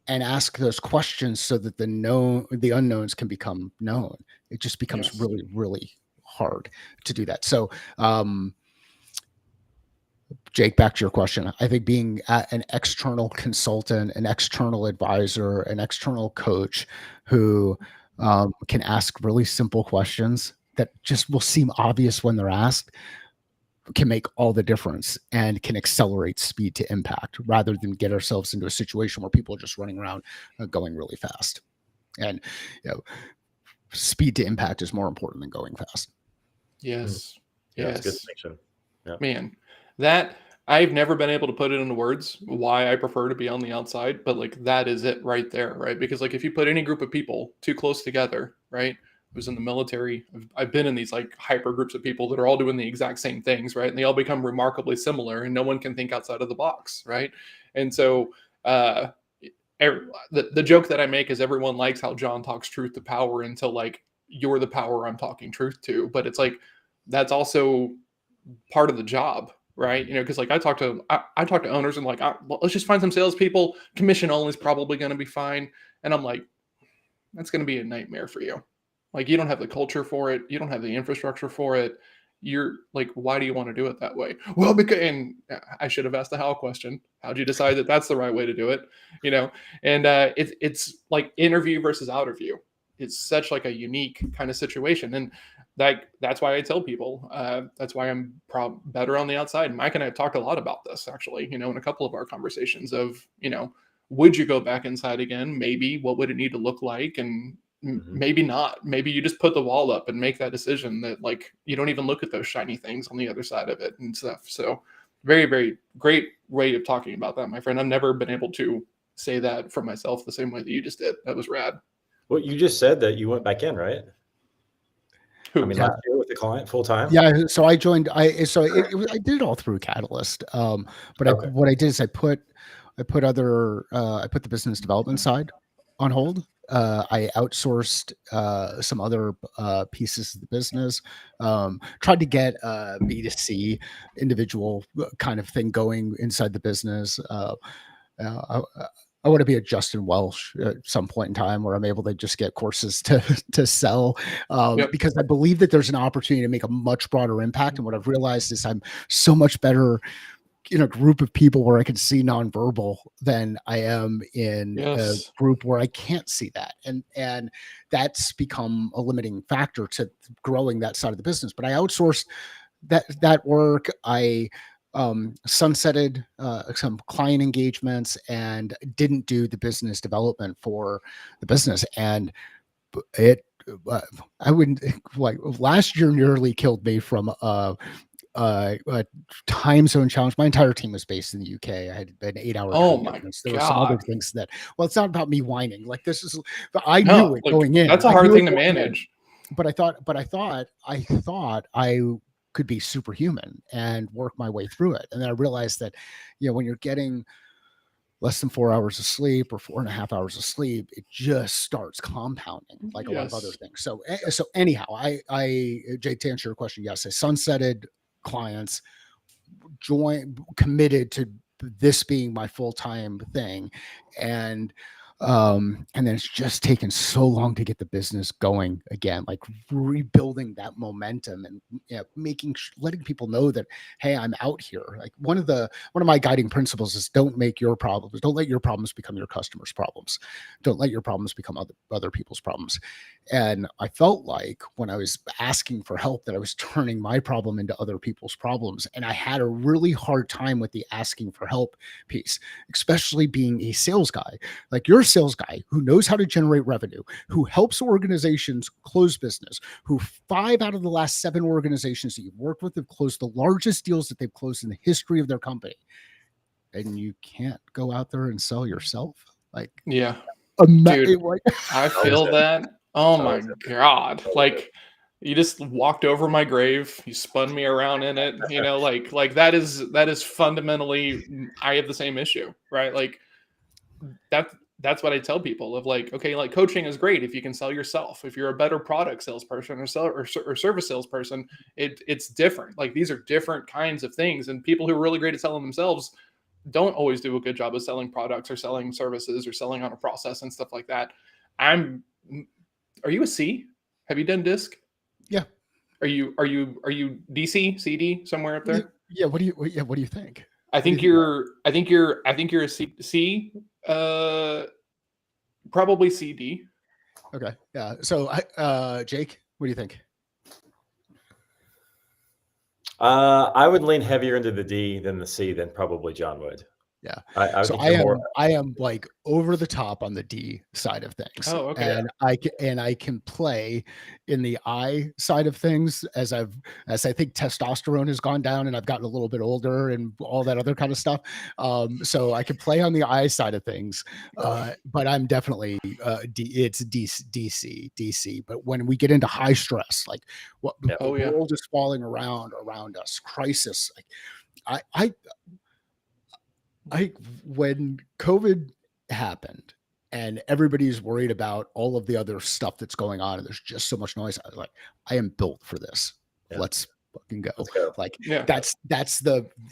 and ask those questions so that the unknowns can become known. It just becomes really, really hard to do that. So, Jake, back to your question. I think being an external consultant, an external advisor, an external coach who can ask really simple questions that just will seem obvious when they're asked can make all the difference and can accelerate speed to impact rather than get ourselves into a situation where people are just running around going really fast. And speed to impact is more important than going fast. Yes. Yeah, yes. That's a good distinction. Yeah. Man, that I've never been able to put it into words why I prefer to be on the outside, but like that is it right there, right? Because like if you put any group of people too close together, right? I was in the military. I've been in these like hyper groups of people that are all doing the exact same things, right? And they all become remarkably similar, and no one can think outside of the box, right? And so the joke that I make is everyone likes how John talks truth to power until like you're the power I'm talking truth to, but it's like that's also part of the job, right? Because like I talk to owners and like let's just find some salespeople. Commission only is probably going to be fine, and I'm like, that's going to be a nightmare for you. Like you don't have the culture for it. You don't have the infrastructure for it. You're like, why do you want to do it that way? Well, because, and I should have asked the how question. How'd you decide that that's the right way to do it? And it's like interview versus outerview. It's such like a unique kind of situation. And that's why I tell people, that's why I'm better on the outside. Mike and I have talked a lot about this actually, in a couple of our conversations of, would you go back inside again? Maybe. What would it need to look like? And maybe not. Maybe you just put the wall up and make that decision that like you don't even look at those shiny things on the other side of it and stuff. So very, very great way of talking about that, my friend. I've never been able to say that for myself the same way that you just did. That was rad. Well, you just said that you went back in, right? Who? I mean, last year with the client full time. Yeah. So I joined. I did it all through Catalyst. But what I did is I put the business development side on hold. I outsourced some other pieces of the business, tried to get a B2C individual kind of thing going inside the business. I want to be a Justin Welsh at some point in time where I'm able to just get courses to sell because I believe that there's an opportunity to make a much broader impact. And what I've realized is I'm so much better in a group of people where I can see nonverbal than I am in a group where I can't see that. And that's become a limiting factor to growing that side of the business. But I outsourced that work. I sunsetted some client engagements and didn't do the business development for the business. And I wouldn't like last year nearly killed me from a time zone challenge. My entire team was based in the UK. I had an 8-hour. Oh my God! There were some other things that. Well, it's not about me whining. Like this is. I knew it going in. That's a hard thing to manage. thought I could be superhuman and work my way through it. And then I realized that, when you're getting less than 4 hours of sleep or 4.5 hours of sleep, it just starts compounding like a lot of other Yes. things. So anyhow, Jay, to answer your question, yes, I sunsetted clients, committed to this being my full-time thing. And then it's just taken so long to get the business going again, like rebuilding that momentum and letting people know that, hey, I'm out here. Like one of my guiding principles is don't let your problems become your customers' problems. Don't let your problems become other people's problems. And I felt like when I was asking for help that I was turning my problem into other people's problems. And I had a really hard time with the asking for help piece, especially being a sales guy. Like you're a sales guy who knows how to generate revenue, who helps organizations close business, who 5 out of the last 7 organizations that you've worked with have closed the largest deals that they've closed in the history of their company. And you can't go out there and sell yourself. Like, Yeah. Dude, like I feel that. Oh my God. Like you just walked over my grave. You spun me around in it. Like that is fundamentally, I have the same issue, right? Like that's what I tell people of like, okay, like coaching is great if you can sell yourself. If you're a better product salesperson or service salesperson, it's different. Like these are different kinds of things. And people who are really great at selling themselves don't always do a good job of selling products or selling services or selling on a process and stuff like that. Are you a C? Have you done disc? Yeah. Are you DC, CD somewhere up there? Yeah. What do you think? I think you're a C, probably CD. Okay. Yeah. So Jake, what do you think? I would lean heavier into the D than the C than probably John would. Yeah. I So think you're more. I am like over the top on the D side of things. Oh, okay. And I can play in the I side of things as I think testosterone has gone down and I've gotten a little bit older and all that other kind of stuff. So I can play on the I side of things. But I'm definitely it's DC. But when we get into high stress, like what the world is falling around us, crisis, like when COVID happened and everybody's worried about all of the other stuff that's going on and there's just so much noise, I was like, I am built for this. Yeah. Let's fucking go. Like that's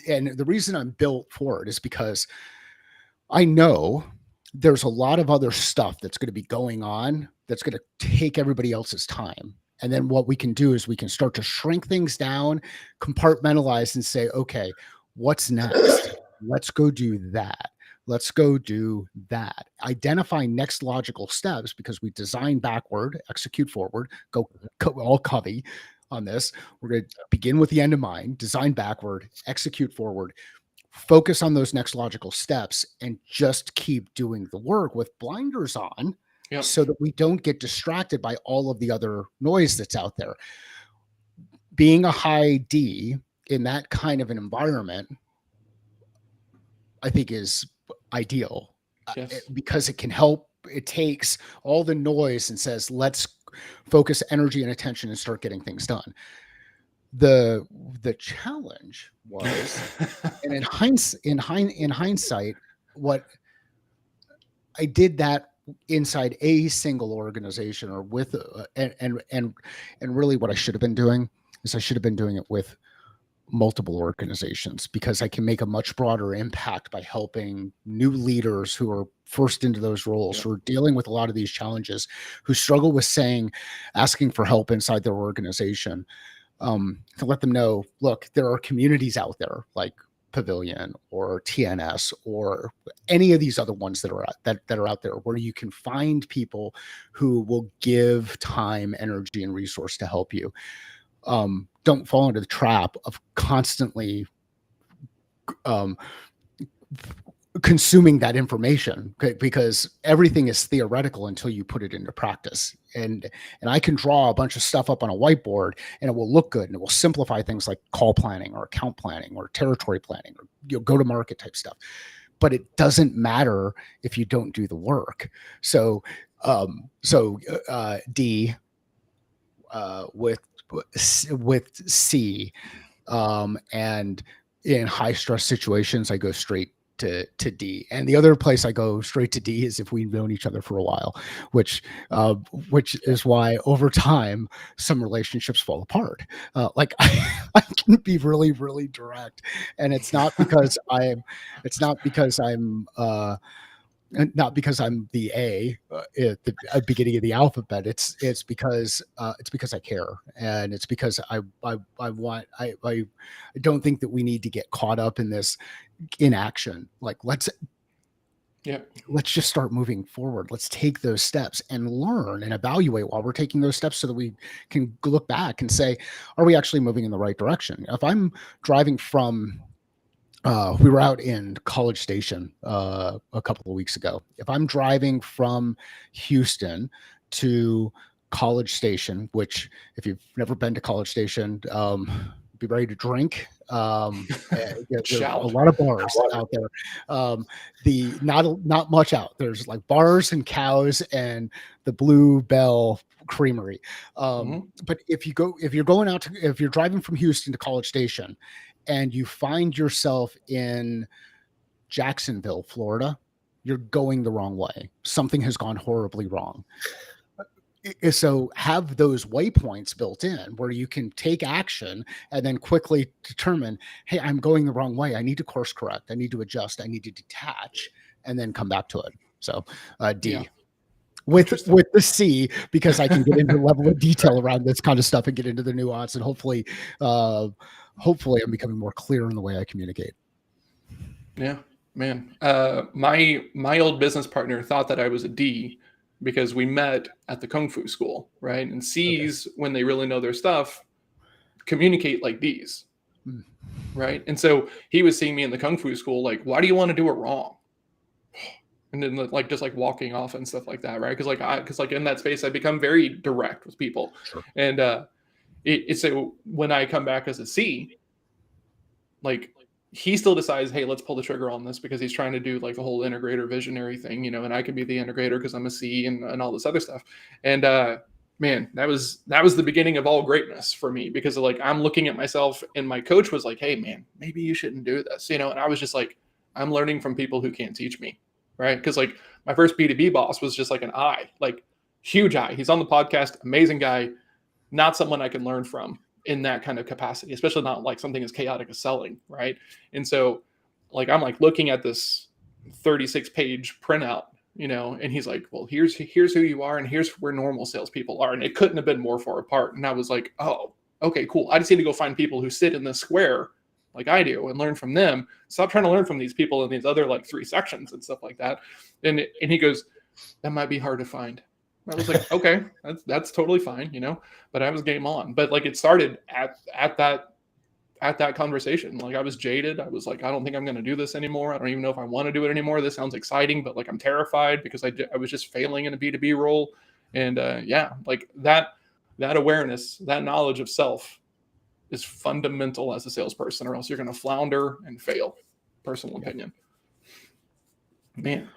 and the reason I'm built for it is because I know there's a lot of other stuff that's going to be going on that's going to take everybody else's time. And then what we can do is we can start to shrink things down, compartmentalize and say, okay, what's next? Let's go do that. Let's go do that. Identify next logical steps because we design backward, execute forward, go all Covey on this. We're going to begin with the end in mind, design backward, execute forward, focus on those next logical steps, and just keep doing the work with blinders on so that we don't get distracted by all of the other noise that's out there. Being a high D in that kind of an environment, I think is ideal because it can help. It takes all the noise and says, let's focus energy and attention and start getting things done. The challenge was, and in hindsight, what I did that inside a single organization or with, and really what I should have been doing is I should have been doing it with multiple organizations because I can make a much broader impact by helping new leaders who are first into those roles, who are dealing with a lot of these challenges, who struggle with asking for help inside their organization, to let them know, look, there are communities out there like Pavilion or TNS or any of these other ones that are out there where you can find people who will give time, energy, and resource to help you. Don't fall into the trap of constantly consuming that information because everything is theoretical until you put it into practice. And I can draw a bunch of stuff up on a whiteboard and it will look good and it will simplify things like call planning or account planning or territory planning or go to market type stuff. But it doesn't matter if you don't do the work. So D, with C, and in high stress situations, I go straight to D. And the other place I go straight to D is if we've known each other for a while, which is why over time some relationships fall apart. Like I can be really, really direct, and it's not because I'm and not because I'm the A at the beginning of the alphabet. It's because I care, and it's because I don't think that we need to get caught up in this inaction. Like let's just start moving forward. Let's take those steps and learn and evaluate while we're taking those steps, so that we can look back and say, are we actually moving in the right direction? If I'm driving from we were out in College Station a couple of weeks ago. If I'm driving from Houston to College Station, which if you've never been to College Station, be ready to drink. There's a lot of bars out there. Not much out. There's like bars and cows and the Blue Bell Creamery. But if you're driving from Houston to College Station, and you find yourself in Jacksonville, Florida, you're going the wrong way. Something has gone horribly wrong. So have those waypoints built in where you can take action and then quickly determine, hey, I'm going the wrong way. I need to course correct. I need to adjust. I need to detach and then come back to it. So D. Yeah. With the C, because I can get into the level of detail around this kind of stuff and get into the nuance, and hopefully I'm becoming more clear in the way I communicate. Yeah, man. My old business partner thought that I was a D because we met at the Kung Fu school, right? And C's, when they really know their stuff, communicate like D's, right? And so he was seeing me in the Kung Fu school, like, why do you want to do it wrong? And then like just like walking off and stuff like that, right? Because in that space I become very direct with people. Sure. And it's so when I come back as a C, like he still decides, hey, let's pull the trigger on this, because he's trying to do like the whole integrator visionary thing, you know, and I can be the integrator because I'm a C and all this other stuff. And man, that was the beginning of all greatness for me, because like I'm looking at myself, and my coach was like, hey man, maybe you shouldn't do this, you know. And I was just like, I'm learning from people who can't teach me. Right. Because like my first B2B boss was just like an I, like huge I. He's on the podcast, amazing guy, not someone I can learn from in that kind of capacity, especially not like something as chaotic as selling. Right. And so like I'm like looking at this 36-page printout, you know, and he's like, well, here's who you are, and here's where normal salespeople are. And it couldn't have been more far apart. And I was like, oh, okay, cool. I just need to go find people who sit in this square like I do and learn from them. Stop trying to learn from these people in these other like 3 sections and stuff like that. And he goes, that might be hard to find. I was like, okay, that's totally fine, you know, but I was game on. But like it started at that conversation. Like I was jaded. I was like, I don't think I'm going to do this anymore. I don't even know if I want to do it anymore. This sounds exciting, but like I'm terrified because I was just failing in a B2B role. And yeah, like that awareness, that knowledge of self is fundamental as a salesperson, or else you're going to flounder and fail. Personal opinion. Man.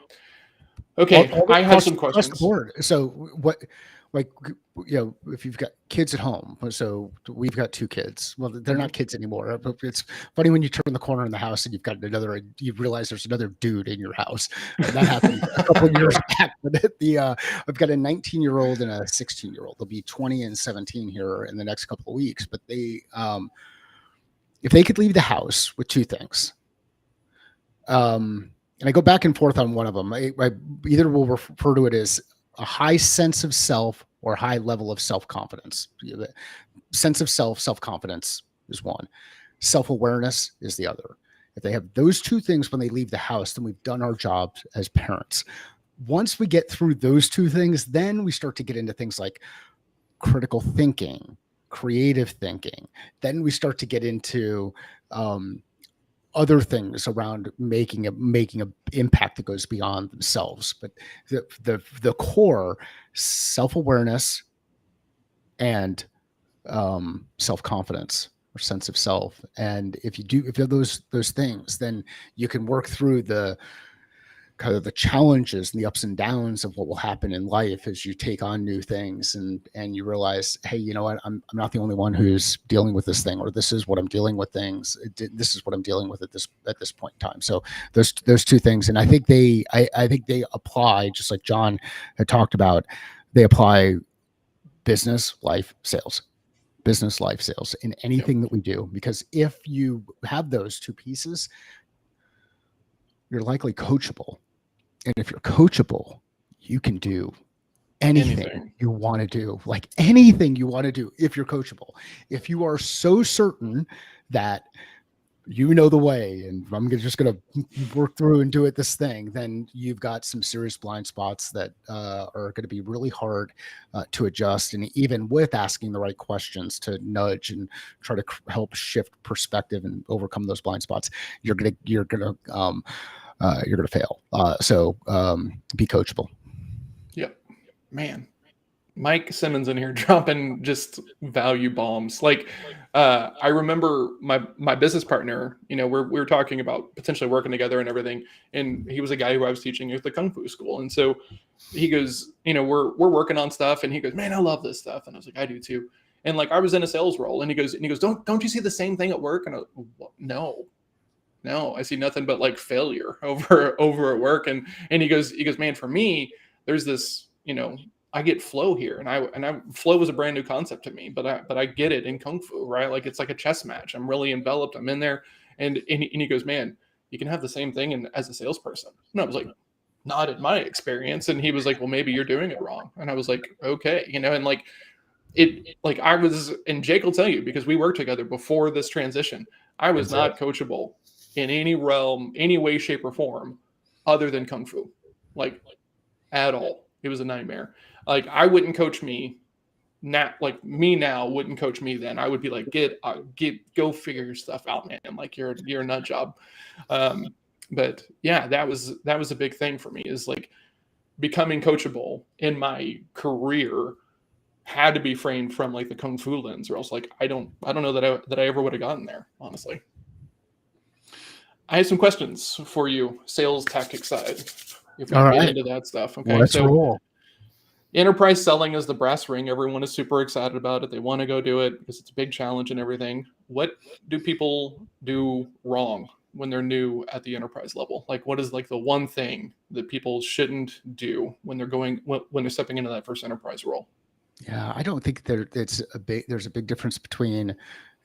Okay, I have some questions. Across the board. So what, like, you know, if you've got kids at home, so we've got 2 kids. Well, they're not kids anymore, but it's funny when you turn the corner in the house and you realize there's another dude in your house. And that happened a couple of years back. But I've got a 19-year-old and a 16-year-old. They'll be 20 and 17 here in the next couple of weeks. But they, if they could leave the house with 2 things, and I go back and forth on one of them. I either will refer to it as a high sense of self or high level of self-confidence. The sense of self-confidence is one. Self-awareness is the other. If they have those 2 things when they leave the house, then we've done our job as parents. Once we get through those 2 things, then we start to get into things like critical thinking, creative thinking. Then we start to get into other things around making a impact that goes beyond themselves. But the core, self-awareness and self-confidence or sense of self. And if you have those things, then you can work through the kind of the challenges and the ups and downs of what will happen in life as you take on new things, and you realize, hey, you know what, I'm not the only one who's dealing with this thing, or this is what I'm dealing with this is what I'm dealing with at this point in time. So those two things, and I think they apply, just like John had talked about, they apply business, life, sales in anything that we do, because if you have those two pieces, you're likely coachable. And if you're coachable, you can do anything you want to do, like anything you want to do. If you're coachable, if you are so certain that you know the way, and I'm just going to work through and do it this thing, then you've got some serious blind spots that are going to be really hard to adjust. And even with asking the right questions to nudge and try to help shift perspective and overcome those blind spots, you're going to fail. So be coachable. Yep. Man, Mike Simmons in here dropping just value bombs. Like, I remember my business partner, we were talking about potentially working together and everything. And he was a guy who I was teaching at the Kung Fu school. And so he goes, we're working on stuff. And he goes, man, I love this stuff. And I was like, I do too. And like, I was in a sales role, and he goes, don't you see the same thing at work? And I was, no, I see nothing but like failure over at work. And he goes, man, for me, there's this, I get flow here, and flow was a brand new concept to me, but I get it in Kung Fu, right? Like, it's like a chess match. I'm really enveloped. I'm in there. And he goes, man, you can have the same thing as a salesperson. And I was like, not in my experience. And he was like, well, maybe you're doing it wrong. And I was like, okay. And like, I was, and Jake will tell you, because we worked together before this transition, I was not coachable in any realm, any way, shape, or form other than Kung Fu, like at all. It was a nightmare. Like, I wouldn't coach me now, like me now wouldn't coach me then. I would be like, go figure your stuff out, man. Like, you're a nut job. But yeah, that was a big thing for me, is like becoming coachable in my career had to be framed from like the Kung Fu lens, or else like, I don't know that I ever would have gotten there, honestly. I have some questions for you, sales tactic side, if we get into that stuff. Okay, let's roll. Enterprise selling is the brass ring. Everyone is super excited about it. They want to go do it because it's a big challenge and everything. What do people do wrong when they're new at the enterprise level? Like, what is like the one thing that people shouldn't do when they're stepping into that first enterprise role? Yeah, I don't think there's a big difference between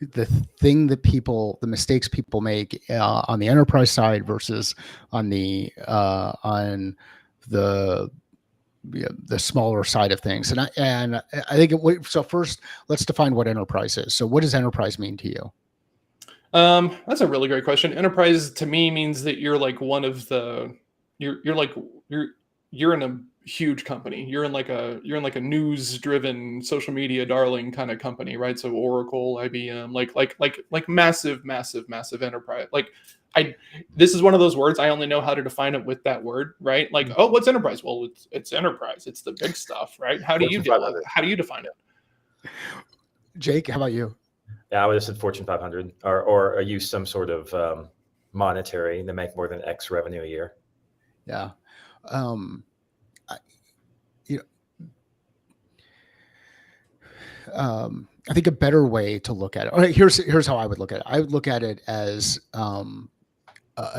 the thing that the mistakes people make on the enterprise side versus on the smaller side of things. And I think so first, let's define what enterprise is. So what does enterprise mean to you? That's a really great question. Enterprise to me means that you're like one of the, you're in a huge company. You're in like a news driven social media darling kind of company, right? So Oracle, IBM, like massive enterprise. Like, this is one of those words I only know how to define it with that word, right? Like, oh, what's enterprise? Well, it's enterprise. It's the big stuff, right? How do you define it? Jake, how about you? Yeah, I would have said Fortune 500, or use some sort of monetary. They make more than X revenue a year. Yeah. I think a better way to look at it. All right, here's how I would look at it. I would look at it as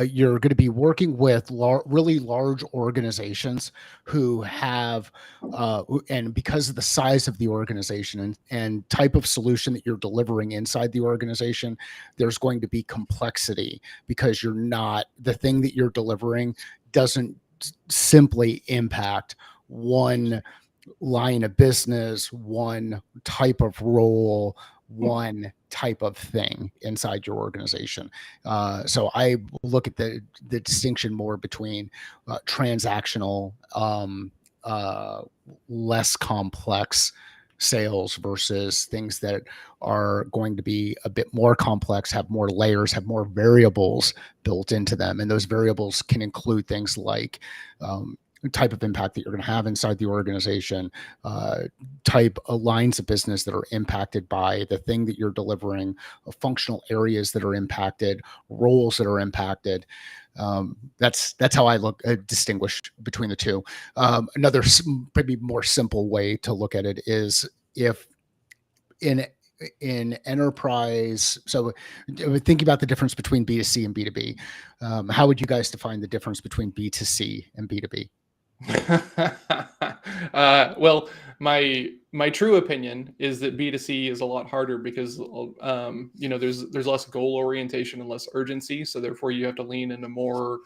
you're going to be working with really large organizations who have, and because of the size of the organization and type of solution that you're delivering inside the organization, there's going to be complexity, because the thing that you're delivering doesn't simply impact one line of business, one type of role, one type of thing inside your organization. So I look at the distinction more between transactional, less complex sales versus things that are going to be a bit more complex, have more layers, have more variables built into them. And those variables can include things like type of impact that you're going to have inside the organization, type of lines of business that are impacted by the thing that you're delivering, functional areas that are impacted, roles that are impacted. That's how I look distinguish between the two. Another maybe more simple way to look at it is if in enterprise. So thinking about the difference between B2C and B2B, how would you guys define the difference between B2C and B2B? Well, my true opinion is that B2C is a lot harder because there's less goal orientation and less urgency, so therefore you have to lean into more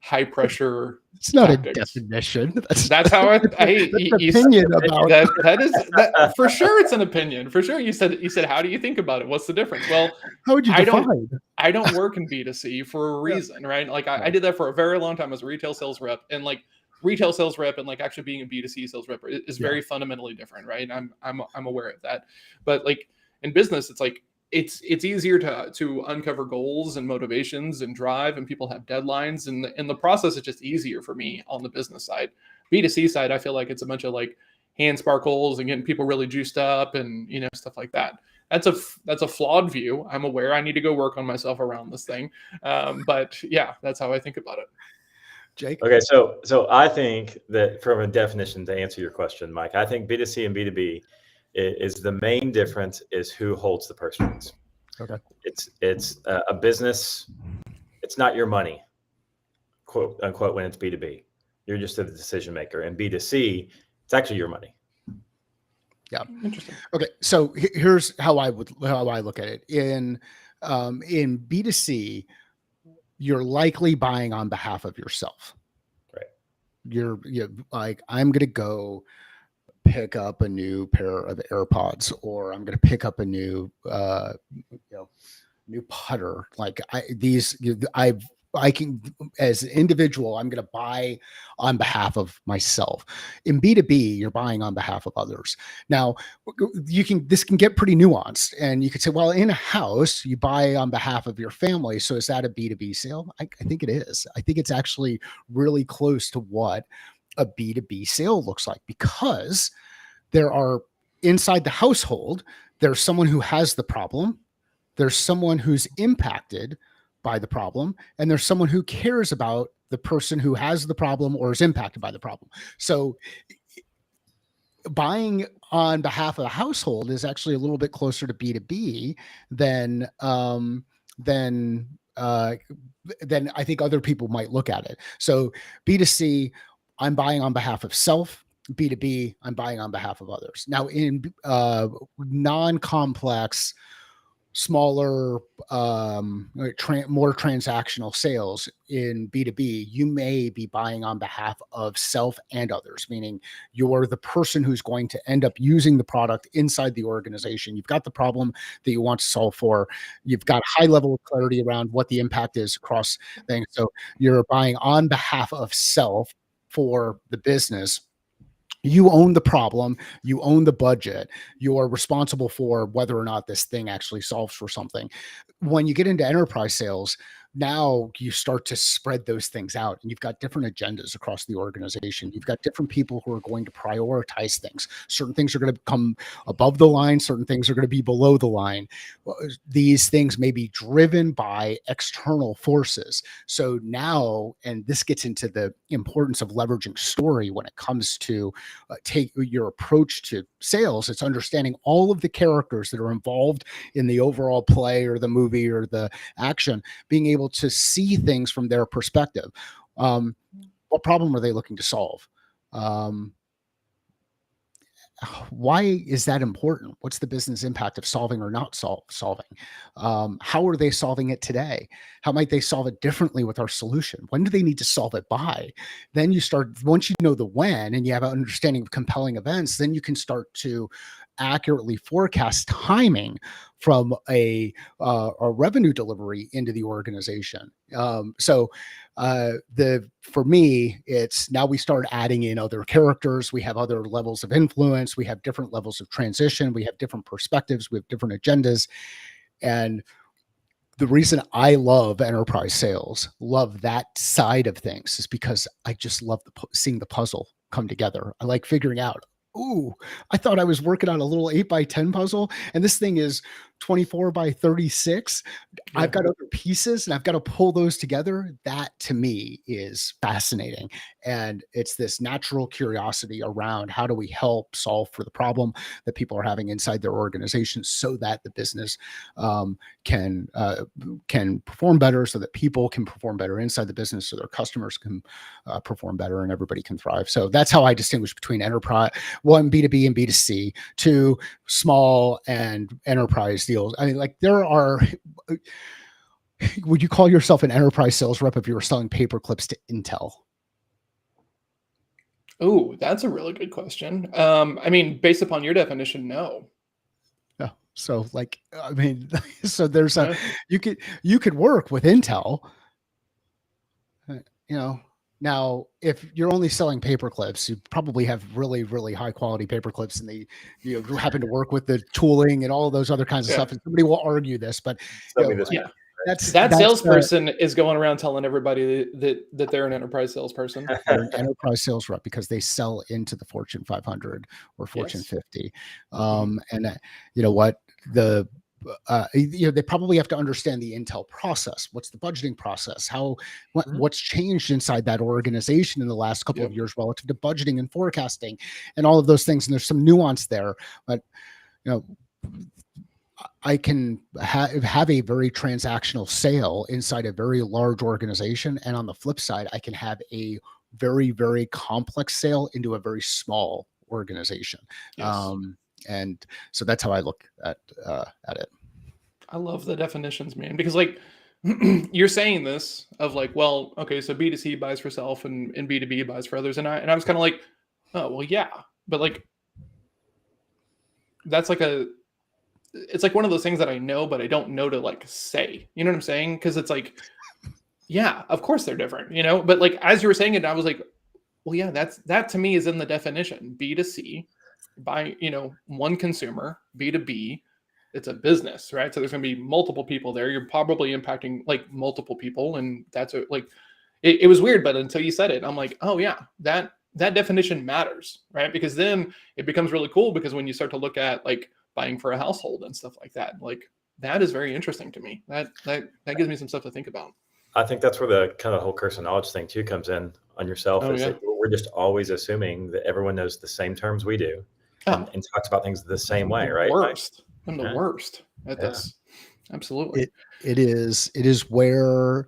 high pressure. It's not tactics. A definition. That's how that's opinion about that is that for sure. It's an opinion for sure. You said how do you think about it? What's the difference? Well, how would you define? I don't work in B2C for a reason, right? Like I did that for a very long time as a retail sales rep, and like retail sales rep and like actually being a B2C sales rep is very fundamentally different, right? I'm aware of that, but like in business, it's like it's easier to uncover goals and motivations and drive, and people have deadlines, and the process is just easier for me on the business side. B2C side, I feel like it's a bunch of like hand sparkles and getting people really juiced up and stuff like that. That's a flawed view. I'm aware I need to go work on myself around this thing, but yeah, that's how I think about it. Jake? Okay, so I think that from a definition to answer your question, Mike, I think B2C and B2B is the main difference is who holds the purse strings. Okay. It's a business. It's not your money, quote unquote, when it's B2B. You're just a decision maker. And B2C, it's actually your money. Yeah. Interesting. Okay. So here's how I look at it. In B2C, you're likely buying on behalf of yourself. Right. You're like, I'm going to go pick up a new pair of AirPods, or I'm going to pick up a new, new putter. Like I can, as an individual, I'm going to buy on behalf of myself. In B2B, you're buying on behalf of others. Now, this can get pretty nuanced, and you could say, well, in a house, you buy on behalf of your family. So is that a B2B sale? I think it is. I think it's actually really close to what a B2B sale looks like, because there are inside the household, there's someone who has the problem. There's someone who's impacted by the problem, and there's someone who cares about the person who has the problem or is impacted by the problem. So buying on behalf of a household is actually a little bit closer to B2B than I think other people might look at it. So B2C, I'm buying on behalf of self. B2B, I'm buying on behalf of others. Now in non-complex, smaller, more transactional sales in B2B, you may be buying on behalf of self and others, meaning you're the person who's going to end up using the product inside the organization. You've got the problem that you want to solve for. You've got high level of clarity around what the impact is across things. So you're buying on behalf of self for the business. You own the problem, you own the budget, you're responsible for whether or not this thing actually solves for something. When you get into enterprise sales, now you start to spread those things out, and you've got different agendas across the organization. You've got different people who are going to prioritize things. Certain things are going to come above the line, certain things are going to be below the line. These things may be driven by external forces. So now, and this gets into the importance of leveraging story when it comes to take your approach to sales. It's understanding all of the characters that are involved in the overall play or the movie or the action, being able to see things from their perspective. What problem are they looking to solve? Why is that important? What's the business impact of solving or not solving? How are they solving it today? How might they solve it differently with our solution? When do they need to solve it by? Then you start, once you know the when and you have an understanding of compelling events, then you can start to accurately forecast timing from a revenue delivery into the organization. For me, it's now we start adding in other characters. We have other levels of influence. We have different levels of transition. We have different perspectives. We have different agendas. And the reason I love enterprise sales, love that side of things, is because I just love seeing the puzzle come together. I like figuring out, ooh, I thought I was working on a little 8x10 puzzle, and this thing is 24x36. Yeah. I've got other pieces and I've got to pull those together. That to me is fascinating. And it's this natural curiosity around how do we help solve for the problem that people are having inside their organization so that the business um, can perform better, so that people can perform better inside the business, so their customers can perform better and everybody can thrive. So that's how I distinguish between enterprise, one, B2B and B2C, two, small and enterprise deals. I mean, like there are, would you call yourself an enterprise sales rep if you were selling paper clips to Intel? Oh, that's a really good question. I mean, based upon your definition, no. No. So like, I mean, so there's a, Yeah. you could work with Intel, you know. Now, if you're only selling paper clips, you probably have really, really high quality paper clips, and they, you know, happen to work with the tooling and all of those other kinds of Yeah. stuff. And somebody will argue this, but Tell you me know, this. Yeah. that's That salesperson is going around telling everybody that they're an enterprise salesperson. they're an enterprise sales rep because they sell into the Fortune 500 or Fortune Yes. 50. And you know what, you know, they probably have to understand the Intel process. What's the budgeting process? What's changed inside that organization in the last couple of years relative to budgeting and forecasting and all of those things. And there's some nuance there, but you know, I can have a very transactional sale inside a very large organization. And on the flip side, I can have a very, very complex sale into a very small organization. Yes. And so that's how I look at it. I love the definitions, man, because like you're saying this of like, well, okay, so B2C buys for self and B2B buys for others. And I was kind of like, oh, well, yeah. But like, that's like it's like one of those things that I know, but I don't know to like say, you know what I'm saying? Because it's like, yeah, of course they're different, you know, but like, as you were saying it, I was like, well, yeah, that to me is in the definition. B2C, by, you know, one consumer. B2B, it's a business, right? So there's going to be multiple people there. You're probably impacting like multiple people, and that's like it was weird, but until you said it, I'm like, oh yeah, that definition matters, right? Because then it becomes really cool, because when you start to look at like buying for a household and stuff like that, like that is very interesting to me. That gives me some stuff to think about. I think that's where the kind of whole curse of knowledge thing too comes in on yourself. Oh, Is yeah. that we're just always assuming that everyone knows the same terms we do and talks about things the same way, right? Worst. I'm the Yeah. worst at this. Absolutely. It is where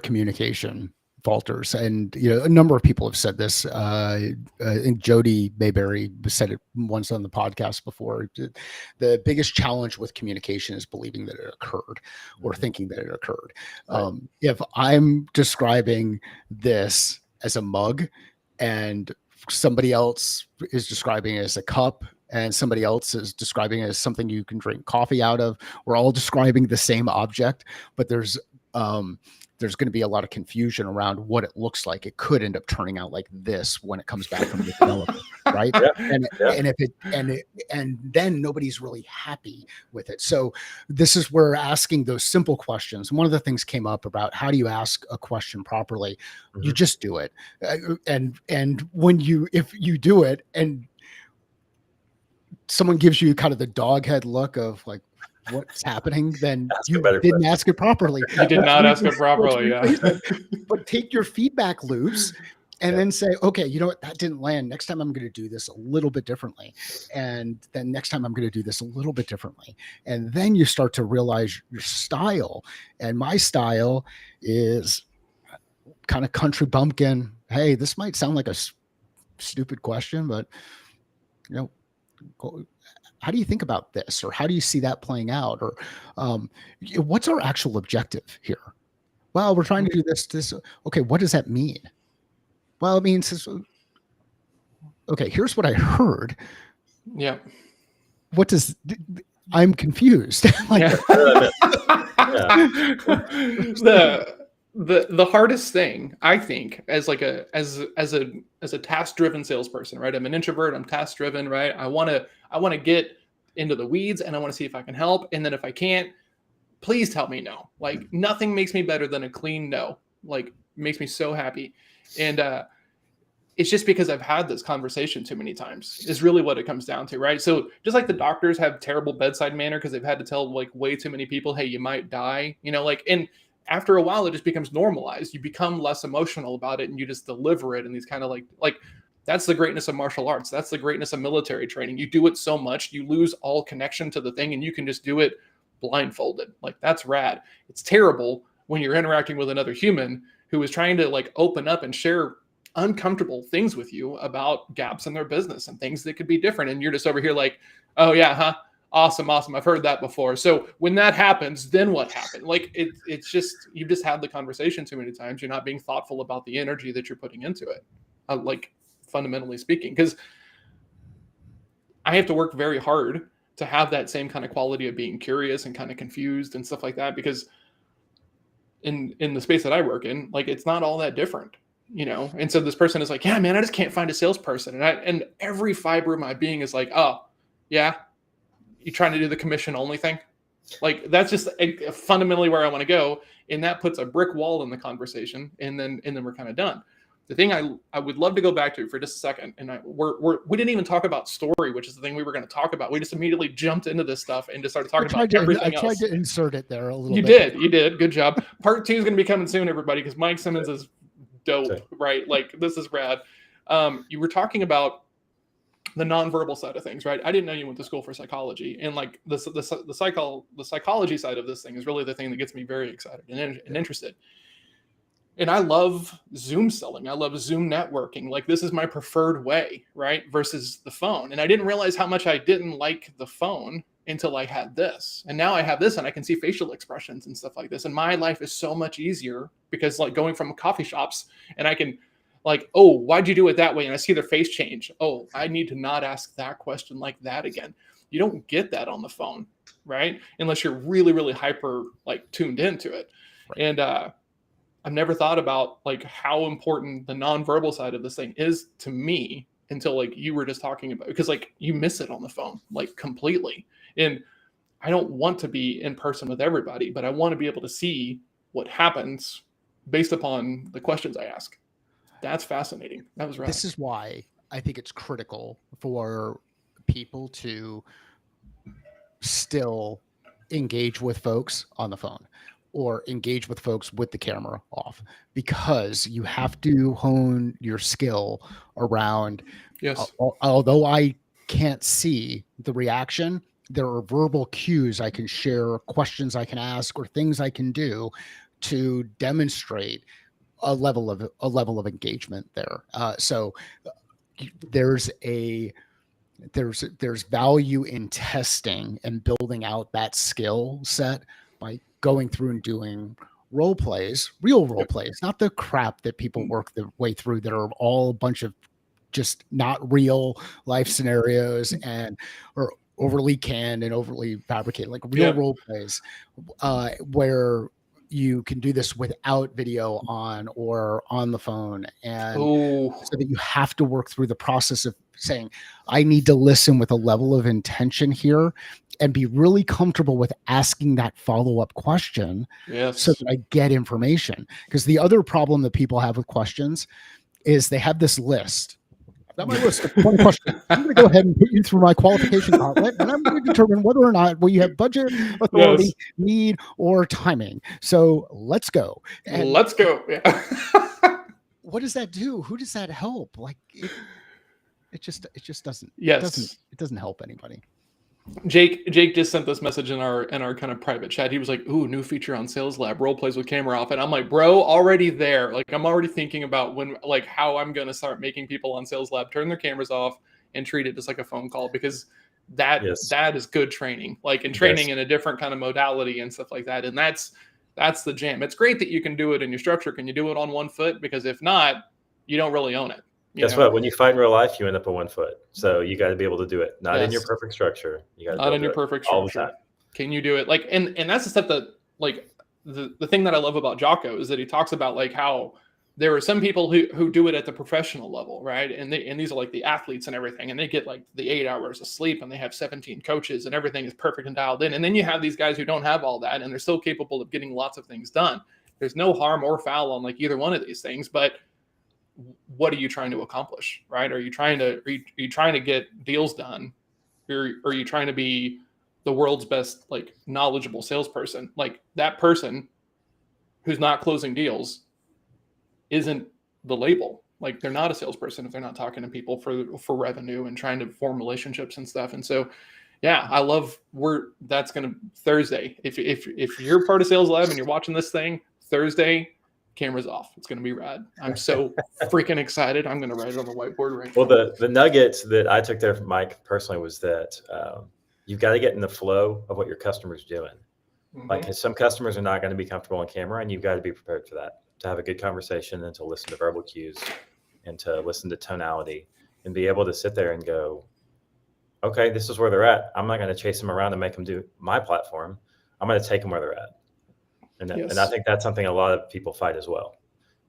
communication falters. And you know, a number of people have said this. I think Jody Mayberry said it once on the podcast before. The biggest challenge with communication is believing that it occurred or thinking that it occurred. Right. If I'm describing this as a mug and somebody else is describing it as a cup and somebody else is describing it as something you can drink coffee out of, we're all describing the same object, but there's going to be a lot of confusion around what it looks like. It could end up turning out like this when it comes back from the developer, right? And then nobody's really happy with it. So this is where asking those simple questions. One of the things came up about how do you ask a question properly? You just do it, and when if you do it and someone gives you kind of the dog head look of like, what's happening, then you didn't ask it properly. You did not ask it properly, yeah. But take your feedback loops and then say, okay, you know what, that didn't land. Next time I'm going to do this a little bit differently. And then next time I'm going to do this a little bit differently. And then you start to realize your style. And my style is kind of country bumpkin. Hey, this might sound like a stupid question, but you know, how do you think about this? Or how do you see that playing out? Or what's our actual objective here? Well, we're trying to do this. Okay, what does that mean? Well, it means, okay, here's what I heard. Yeah. What does, I'm confused. Like, the hardest thing, I think, as like as a task-driven salesperson, right? I'm an introvert, I'm task-driven, right? I want to get into the weeds and I want to see if I can help. And then if I can't, please tell me no. Like nothing makes me better than a clean no. Like makes me so happy. And it's just because I've had this conversation too many times is really what it comes down to, right? So just like the doctors have terrible bedside manner because they've had to tell like way too many people, hey, you might die, you know, like, and after a while it just becomes normalized. You become less emotional about it and you just deliver it in these kind of like that's the greatness of martial arts. That's the greatness of military training. You do it so much, you lose all connection to the thing and you can just do it blindfolded. Like that's rad. It's terrible when you're interacting with another human who is trying to like open up and share uncomfortable things with you about gaps in their business and things that could be different. And you're just over here like, oh yeah, huh? Awesome. I've heard that before. So when that happens, then what happened? Like it's just, you've just had the conversation too many times. You're not being thoughtful about the energy that you're putting into it. Like fundamentally speaking, because I have to work very hard to have that same kind of quality of being curious and kind of confused and stuff like that, because in the space that I work in, like it's not all that different. You know, and so this person is like, yeah, man, I just can't find a salesperson. And every fiber of my being is like, oh, yeah, you trying to do the commission only thing? Like, that's just fundamentally where I want to go. And that puts a brick wall in the conversation. And then we're kind of done. The thing I would love to go back to for just a second, and we didn't even talk about story, which is the thing we were going to talk about. We just immediately jumped into this stuff and just started talking about everything else. I tried to insert it there a little bit. You did. Good job. Part 2 is going to be coming soon, everybody, because Mike Simmons is dope, right? Like this is rad. You were talking about the nonverbal side of things, right? I didn't know you went to school for psychology, and like the psychology side of this thing is really the thing that gets me very excited and interested. And I love Zoom selling. I love Zoom networking. Like this is my preferred way, right? Versus the phone. And I didn't realize how much I didn't like the phone until I had this. And now I have this and I can see facial expressions and stuff like this. And my life is so much easier because like going from coffee shops and I can like, oh, why'd you do it that way? And I see their face change. Oh, I need to not ask that question like that again. You don't get that on the phone, right? Unless you're really, really hyper like tuned into it. Right. And I've never thought about like how important the nonverbal side of this thing is to me until like you were just talking about, because like you miss it on the phone, like completely. And I don't want to be in person with everybody, but I want to be able to see what happens based upon the questions I ask. That's fascinating. That was right. This is why I think it's critical for people to still engage with folks on the phone or engage with folks with the camera off, because you have to hone your skill around, yes. Although I can't see the reaction, there are verbal cues I can share, questions I can ask, or things I can do to demonstrate a level of engagement there. So there's value in testing and building out that skill set by going through and doing role plays, real role plays, not the crap that people work their way through that are all a bunch of just not real life scenarios and or overly canned and overly fabricated, like real role plays where you can do this without video on or on the phone. And so that you have to work through the process of saying, I need to listen with a level of intention here and be really comfortable with asking that follow-up question so that I get information. Because the other problem that people have with questions is they have this list. I've got my list of 20 questions. I'm going to go ahead and put you through my qualification gauntlet, and I'm going to determine whether or not we have budget, authority, need, or timing. So let's go. And let's go. Yeah. What does that do? Who does that help? Like it just doesn't. Yes. It doesn't help anybody. Jake just sent this message in our kind of private chat. He was like, ooh, new feature on Sales Lab, role plays with camera off. And I'm like, bro, already there. Like, I'm already thinking about how I'm going to start making people on Sales Lab turn their cameras off and treat it just like a phone call, because that is good training, like in training in a different kind of modality and stuff like that. And that's the jam. It's great that you can do it in your structure. Can you do it on one foot? Because if not, you don't really own it. Guess what? When you fight in real life, you end up on 1 foot. So you got to be able to do it. Not in your perfect structure. You got to not in your perfect structure. All the time. Can you do it? Like, and that's the stuff that, like, the thing that I love about Jocko is that he talks about like how there are some people who do it at the professional level, right? And these are like the athletes and everything, and they get like the 8 hours of sleep, and they have 17 coaches, and everything is perfect and dialed in. And then you have these guys who don't have all that, and they're still capable of getting lots of things done. There's no harm or foul on like either one of these things, but what are you trying to accomplish, right? Are you trying to get deals done? Or are you trying to be the world's best, like, knowledgeable salesperson? Like, that person who's not closing deals isn't the label. Like, they're not a salesperson if they're not talking to people for revenue and trying to form relationships and stuff. And so, yeah, I love that's going to Thursday. If you're part of Sales Lab and you're watching this thing Thursday, cameras off. It's going to be rad. I'm so freaking excited. I'm going to write it on the whiteboard right now. Well, the nuggets that I took there from Mike personally was that you've got to get in the flow of what your customer's doing. Mhm. Like, some customers are not going to be comfortable on camera, and you've got to be prepared for that, to have a good conversation and to listen to verbal cues and to listen to tonality and be able to sit there and go, okay, this is where they're at. I'm not going to chase them around and make them do my platform. I'm going to take them where they're at. And I think that's something a lot of people fight as well.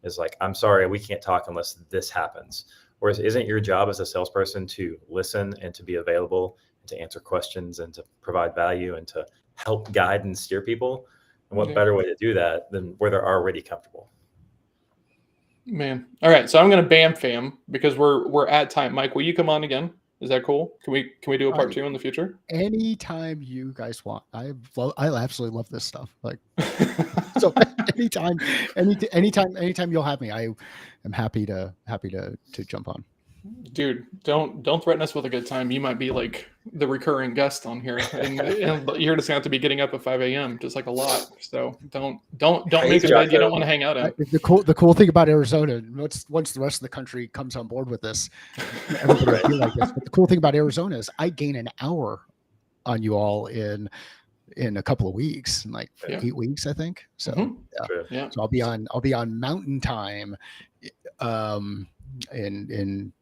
Is like, I'm sorry, we can't talk unless this happens. Whereas, isn't your job as a salesperson to listen and to be available and to answer questions and to provide value and to help guide and steer people? And what better way to do that than where they're already comfortable? Man. All right. So I'm going to bam fam because we're at time. Mike, will you come on again? Is that cool? Can we do a part 2 in the future? Anytime you guys want. I absolutely love this stuff. Like, so anytime you'll have me, I am happy to jump on. Dude, don't threaten us with a good time. You might be like the recurring guest on here, and you're just going to have to be getting up at 5 a.m. just like a lot. So don't make a bed you don't want to hang out in. The cool thing about Arizona, once the rest of the country comes on board with this, everybody will feel like this. But the cool thing about Arizona is I gain an hour on you all in a couple of weeks, like 8 weeks, I think. So so I'll be on Mountain Time in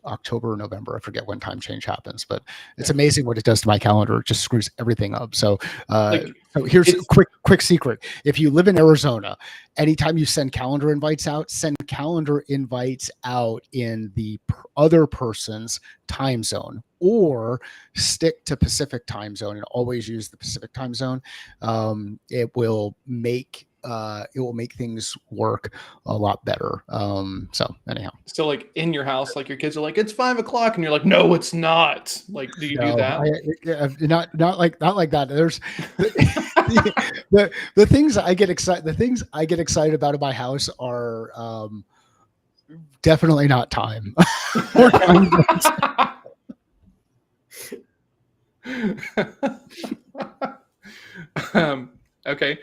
October or November. I forget when time change happens, but it's amazing what it does to my calendar. It just screws everything up. So, so here's a quick secret. If you live in Arizona, anytime you send calendar invites out, send calendar invites out in the other person's time zone, or stick to Pacific time zone and always use the Pacific time zone. It will make things work a lot better. So anyhow. So, like, in your house, like, your kids are like, it's 5 o'clock, and you're like, no, it's not. Like, do you do that? Not like that. There's the things I get excited. The things I get excited about in my house are definitely not time. Or time okay.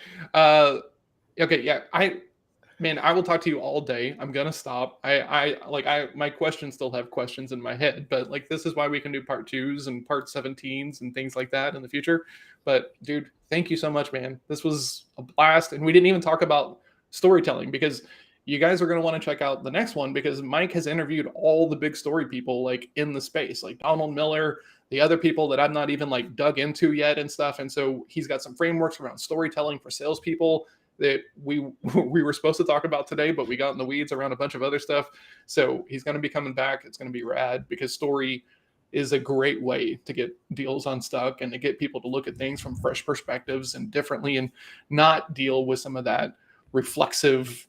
Okay. Yeah. I will talk to you all day. I'm going to stop. My questions still have questions in my head, but like, this is why we can do part 2s and part 17s and things like that in the future. But dude, thank you so much, man. This was a blast. And we didn't even talk about storytelling, because you guys are going to want to check out the next one, because Mike has interviewed all the big story people like in the space, like Donald Miller, the other people that I've not even like dug into yet and stuff. And so he's got some frameworks around storytelling for salespeople that we were supposed to talk about today, but we got in the weeds around a bunch of other stuff. So he's going to be coming back. It's going to be rad, because story is a great way to get deals unstuck and to get people to look at things from fresh perspectives and differently, and not deal with some of that reflexive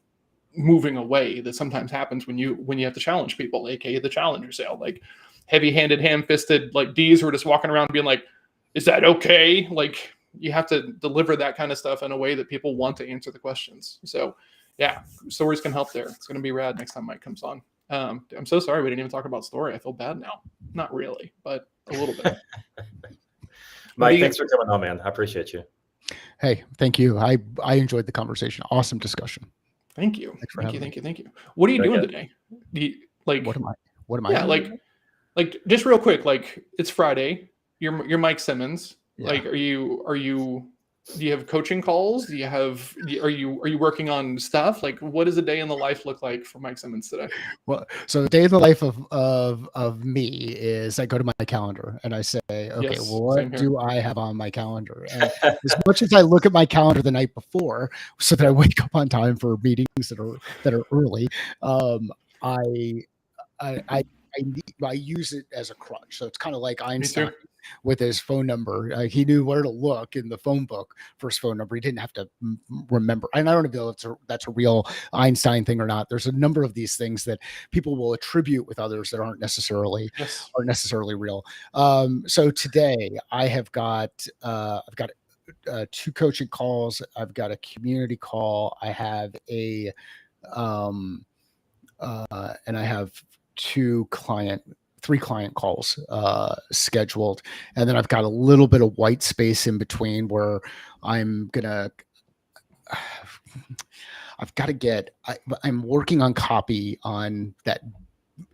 moving away that sometimes happens when you have to challenge people, aka the challenger sale. Like, heavy-handed, ham-fisted, like, D's who are just walking around being like, is that okay? Like, you have to deliver that kind of stuff in a way that people want to answer the questions. So yeah, stories can help there. It's going to be rad next time Mike comes on. I'm so sorry we didn't even talk about story. I feel bad now. Not really, but a little bit. Mike, thanks for coming on, man. I appreciate you. Hey, thank you. I enjoyed the conversation. Awesome discussion. Thank you. Thank you. What are you doing today? What am I? Yeah, doing? like just real quick. Like, it's Friday. You're Mike Simmons. Yeah. Like, do you have coaching calls? Are you working on stuff? Like, what does a day in the life look like for Mike Simmons today? Well, so the day in the life of me is I go to my calendar and I say, okay, what do I have on my calendar? And as much as I look at my calendar the night before so that I wake up on time for meetings that are early, I use it as a crutch. So it's kind of like Einstein with his phone number. He knew where to look in the phone book for his phone number. He didn't have to remember. And I don't know if that's a real Einstein thing or not. There's a number of these things that people will attribute with others that aren't necessarily real. So today I've got 2 coaching calls. I've got a community call. I have and I have 3 client calls scheduled, and then I've got a little bit of white space in between where I'm working on copy on that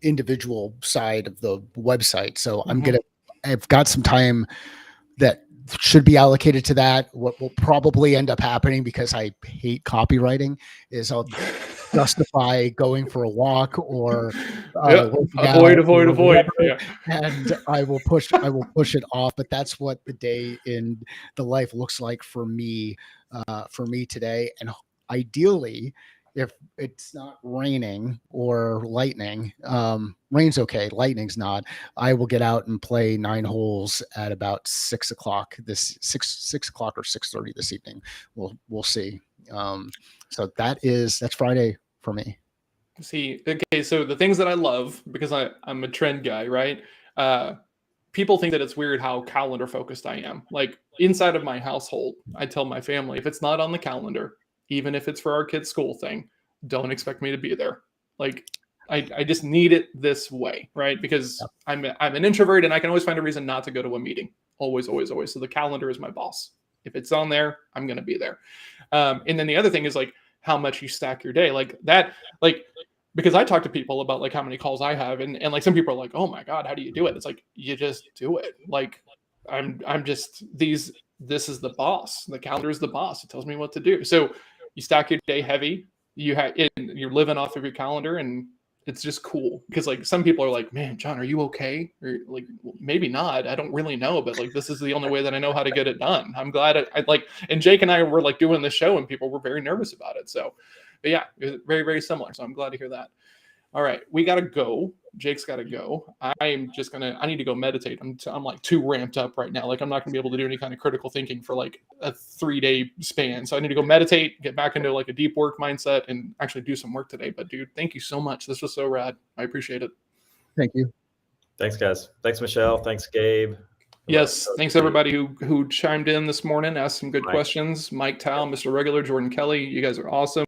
individual side of the website. So I've got some time that should be allocated to that. What will probably end up happening, because I hate copywriting, is I'll justify going for a walk or avoid. Yeah. And I will push it off. But that's what the day in the life looks like for me today. And ideally, if it's not raining or lightning, rain's okay, lightning's not, I will get out and play 9 holes at about 6 o'clock or 6:30 this evening. We'll see. So that's Friday for me. See, okay, so the things that I love, because I'm a trend guy, right? People think that it's weird how calendar focused I am. Like, inside of my household, I tell my family, if it's not on the calendar, even if it's for our kids' school thing, don't expect me to be there. Like, I just need it this way, right? Because I'm an introvert, and I can always find a reason not to go to a meeting. Always, always, always. So the calendar is my boss. If it's on there, I'm going to be there. And then the other thing is, like, how much you stack your day. Like that, like, because I talk to people about, like, how many calls I have, and like, some people are like, oh my God, how do you do it? It's like, you just do it. Like, I'm just this is the boss. The calendar is the boss. It tells me what to do. So you stack your day heavy. You're living off of your calendar, and it's just cool. Because, like, some people are like, man, John, are you okay? Or, like, well, maybe not. I don't really know, but, like, this is the only way that I know how to get it done. I'm glad I like, and Jake and I were, like, doing the show, and people were very nervous about it. So, but yeah, it was very, very similar. So I'm glad to hear that. All right, we got to go. Jake's got to go. I need to go meditate. I'm like too ramped up right now. Like, I'm not going to be able to do any kind of critical thinking for like a 3-day span. So I need to go meditate, get back into like a deep work mindset, and actually do some work today. But dude, thank you so much. This was so rad. I appreciate it. Thank you. Thanks, guys. Thanks, Michelle. Thanks, Gabe. Yes, thanks everybody who chimed in this morning, asked some good questions. Mike Tao, Mr. Regular, Jordan Kelly, you guys are awesome.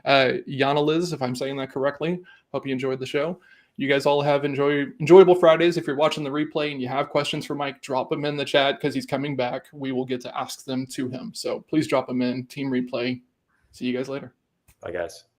Yana Liz, if I'm saying that correctly. Hope you enjoyed the show. You guys all have enjoyable Fridays. If you're watching the replay and you have questions for Mike, drop them in the chat because he's coming back. We will get to ask them to him. So please drop them in. Team Replay. See you guys later. Bye, guys.